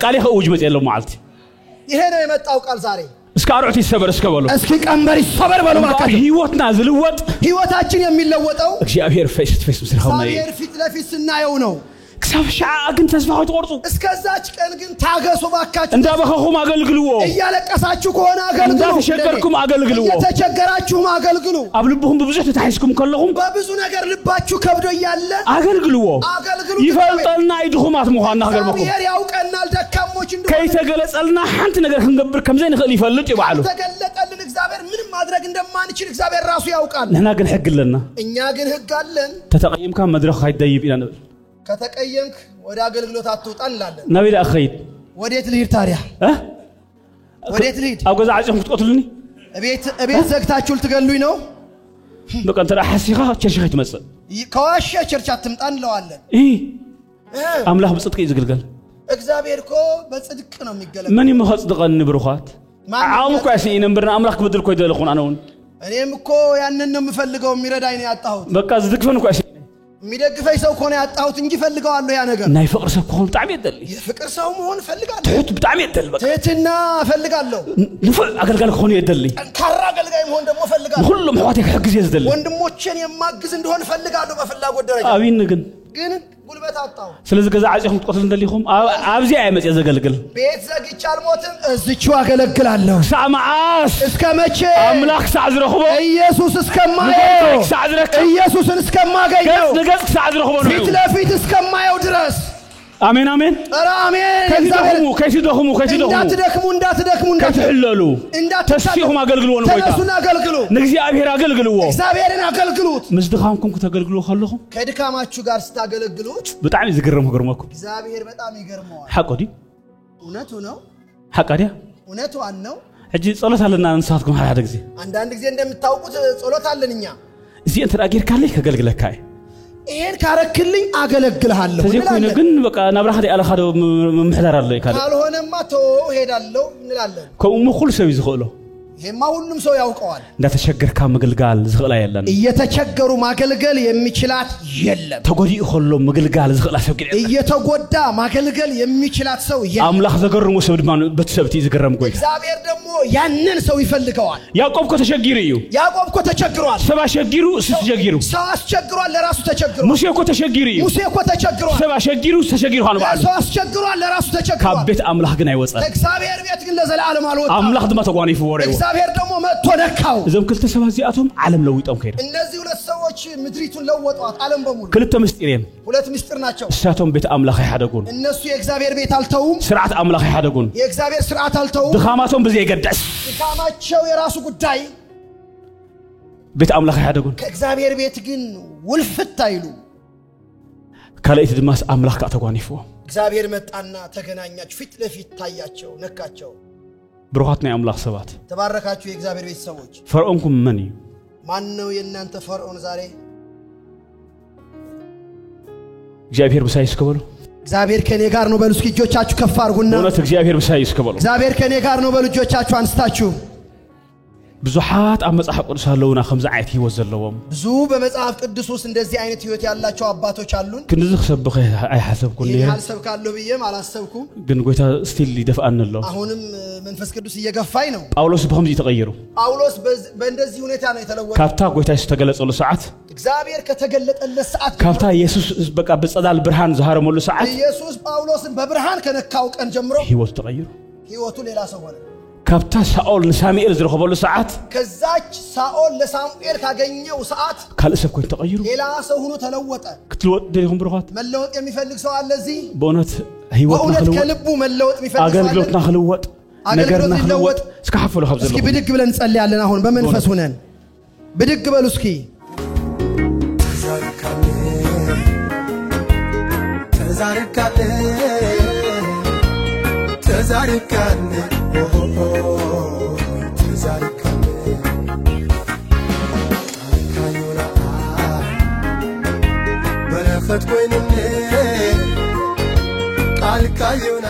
ቃል ይኸውጅ መጽ የለው ማለት ይሄ ነው የመጣው ቃል ዛሬ እስከ አርዑት ይሰበር እስከ በሉ እስኪ ቀንበር ይሰበር በሉ ማለት ህይወትና ዝልወጥ ህይወታችን የሚለወጠው እግዚአብሔር ፌስ ቱ ፌስ ምስልኸውና እግዚአብሔር ፊት ለፊት ስናየው ነው كسب شعاع كنت تسمعوا تقرصوا እስከዛች ቀን ግን ታገሱ ባካችሁ እንዳ በኸኹም አገልግሉዎ እያለቀሳችሁ ከሆነ አገልግሉ እንዳ ተሸገርኩም አገልግሉዎ እየተቸገራችሁ አገልግሉ አብልብሁም በብዙ ተታይስኩም ከለሁም በብዙ ነገር ልባችሁ ከብዶ ያለ አገልግሉዎ ይፈልጠልና ይድኹማት መሆንና ሀገርመኩም እግዚአብሔር ያውቀናል ደካሞች እንደሆነ ከይተገለጸልና ሓንቲ ነገር ክንገብር ከምዘይ ንኽእል ይፈልጥ ይባሉ ተገለጠልን እግዚአብሔር ምንም ማድረግ እንደማንችል እግዚአብሔር ራሱ ያውቃል ነና ግን ሕግለና እኛ ግን ሕግ አለን ተተቀየምካ መድረኽ አይደይብ ኢላ ነብል ከተቀየምክ ወደ አገልግሎት አትውጣን እንላለን ነቢል አኸይድ ወዴት ልሂድ ታዲያ ወዴት ልሂድ አው ገዛ አጭም ትቆትልኒ እቤት ዘግታችሁ ልትገሉኝ ነው በቃ እንተ ሐሲኻ ቸርሽ ትመጽእ ከዋሸ ቸርች አትምጣ እንለዋለን አምላክ በጽድቅ ይዝግልገል እግዚአብሔር እኮ በጽድቅ ነው የሚገለጥ ማን ይመጽድቀን ብሩኻት አውም እኮ ያሲን ነበር አምላክ በድል እኮ ይደልኹን አነውን እኔም እኮ ያንን ነው የምፈልገው የሚረዳኝ ነው ያጣሁት በቃ ዝድግፈን እኮ ያሲን የሚደግፈኝ ሰው ኮነ ያጣሁት እንጂ ፈልገዋለሁ ያ ነገር ናይ ፍቅር ሰው ኮን በጣም ይደል የፍቅር ሰው መሆን ፈልጋለሁ ትሁት በጣም ይደል በቃ ትህትና ፈልጋለሁ ንፍል አገልጋል ኮን ይደል ጠንካራ አገልጋይ መሆን ደግሞ ፈልጋለሁ ሁሉም ህዋቴ ከግዝ ይዝደል ወንድሞቼን የማግዝ እንደሆን ፈልጋለሁ በፍላጎት ደረጃ አቢን ግን ጉልበት አጣው ስለዚህ ገዛ አጭኹም ትቆትል እንደሊኹም አብዚ አይመጽ ያዘገልግል ቤት ዘግቼ አልሞትም እዚቹ አገለግላለሁ ሳማዓስ እስከ መቼ አምላክ ሳዝረኽቦ ኢየሱስ እስከማየው ኢየሱስን እስከማገኘው ነገስ ሳዝረኽቦ ነው ፊት ለፊት እስከማየው ድረስ አሜን አሜን ከይሲደኹሙ እንዳትደክሙ ከትሕለሉ ተስፊኹም አገልግልዎ ነው ቆይታ ተነሱና አገልግሉ ንግዚአብሔር አገልግልዎ እግዚአብሔርን አገልግሉት ምስድኻምኩም ከተገልግሉ ከለኹም ከድካማችሁ ጋር ስታገለግሉት በጣም ይዝገርመኩም እግዚአብሔር በጣም ይገርመዋል ሐቆዲ እውነቱ ነው ሐቃዲያ እውነቱ ነው እጂ ጸሎት አለና እንሳትኩም ሓደ ጊዜ አንዳንድ ጊዜ እንደምታውቁት ጸሎት አለንኛ እዚ እንተ አገርካለይ ከገልግለካይ ይሄን ካረክልኝ አገለግልሃለሁ ተዚኩኝ ግን በቃ ናብራሃዲ አለኻዶ ምሕዳር አለ ይካለ ካልሆነማ ሄዳለሁ እንላለን ከኡሙ ሁሉ ሰው ይዝኸሎ ይሄማ ሁሉም ሰው ያውቀዋል እንዳተሸገርካ መገልጋል ዝኽላ የለን እየተቸገሩ ማገልገል የሚችላት የለም ተጎዲኡ ኸሎ መገልጋል ዝኽላ ሰው ግን እየተጎዳ ማገልገል የሚችላት ሰው የለም አምላክ ዘገርሙ ሰው ድማ በተሰብቲ ዝገረም ቆይ እግዚአብሔር ደግሞ ያንን ሰው ይፈልገዋል ያዕቆብ ከተሸጊሩ እዩ ያዕቆብ እኮ ተቸግሯል ሰባ ሸጊሩ ስትሸጊሩ ሰው አስቸግሯል ለራሱ ተቸግሯል ሙሴ እኮ ተሸጊሩ እዩ ሙሴ እኮ ተቸግሯል ሰባ ሸጊሩ ተሸጊሩ ሆነ ባል ሰው አስቸግሯል ለራሱ ተቸግሯል ከቤት አምላክ ግን አይወጣም እግዚአብሔር ቤት ግን ለዘላለም አልወጣም አምላክ ድማ ተጓኒፉ ወሬው እግዚአብሔር ደግሞ መጥቶ ነካው እዘም ክልተ ሰባት ዚአቶም ዓለም ለውጠም ከይደ እነዚህ ሁለት ሰዎች ምድሪቱን ለወጧት ዓለም በሙሉ ክልተ ምስጢርም ሁለት ምስጢር ናቸው እሳቶም ቤት አምላክ አይሐደጉን እነሱ የእግዚአብሔር ቤት አልተውም ስርዓት አምላክ አይሐደጉን የእግዚአብሔር ስርዓት አልተውም ድኻማቶም በዚህ ይገደስ ድካማቸው የራሱ ጉዳይ ቤት አምላክ አይሐደጉን ከእግዚአብሔር ቤት ግን ውልፍት አይሉ ካለይት ድማስ አምላክ ተጓኒፉ እግዚአብሔር መጣና ተገናኛቸው ፊት ለፊት ታያቸው ነካቸው ብሩኻትና አምላክ ሰባት ተባረካችሁ የእግዚአብሔር ቤት ሰዎች ፈርዖንኩም ማን እዩ ማን ነው የእናንተ ፈርዖን ዛሬ እግዚአብሔር በሳይስ ከበሉ እግዚአብሔር ከኔ ጋር ነው በሉ እስኪ እጆቻችሁ ከፍ አድርጉና እውነት እግዚአብሔር በሳይስ ከበሉ እግዚአብሔር ከኔ ጋር ነው በሉ እጆቻችሁ አንስታችሁ ብዙሓት ኣብ መጽሓፍ ቅዱስ ኣለውና ከምዚ ዓይነት ህይወት ዘለዎም ብዙ በመጽሐፍ ቅዱስ ውስጥ እንደዚህ አይነት ህይወት ያላቸው አባቶች አሉን ክንዚ ክሰብኽ ኣይሓሰብኩን ይሄ አልሰብካለሁ ብዬም አላሰብኩም ግን ጎይታ ስቲል ይደፍአን ኣሎ አሁንም መንፈስ ቅዱስ እየገፋኝ ነው ጳውሎስ በከምዚ ተቀይሩ ጳውሎስ በእንደዚህ ሁኔታ ነው የተለወጠው ካብታ ጎይታ ዝተገለጸሉ ሰዓት እግዚአብሔር ከተገለጠለት ሰዓት ካብታ ኢየሱስ በቃ በጸዳል ብርሃን ዘሃረመሉ ሰዓት ኢየሱስ ጳውሎስን በብርሃን ከነካው ቀን ጀምሮ ህይወቱ ተቀይሩ ህይወቱ ሌላ ሰው ሆነ ካብታ ሳኦል ለሳሙኤል ዝረኸበሉ ሰዓት ከዛች ሳኦል ለሳሙኤል ካገኘው ሰዓት ካልሰብ ኮይን ተቀይሩ ሌላ ሰው ሆኖ ተለወጠ ክትለወጥ ደሊኩም ብሩኻት መለወጥ የሚፈልግ ሰው አለ እዚህ በእውነት ህይወትና በእውነት ከልቡ መለወጥ የሚፈልግ ሰው አለ አገልግሎትና ክልወጥ ነገርና ክልወጥ እስከ ሐፈሉ ሀብዘሉ እስኪ ብድግ ብለን እንጸልያለን አሁን በመንፈስ ሆነን ብድግ በሉ እስኪ ተዛርካለ በረኸት ኮይንኔ ቃል ካዩና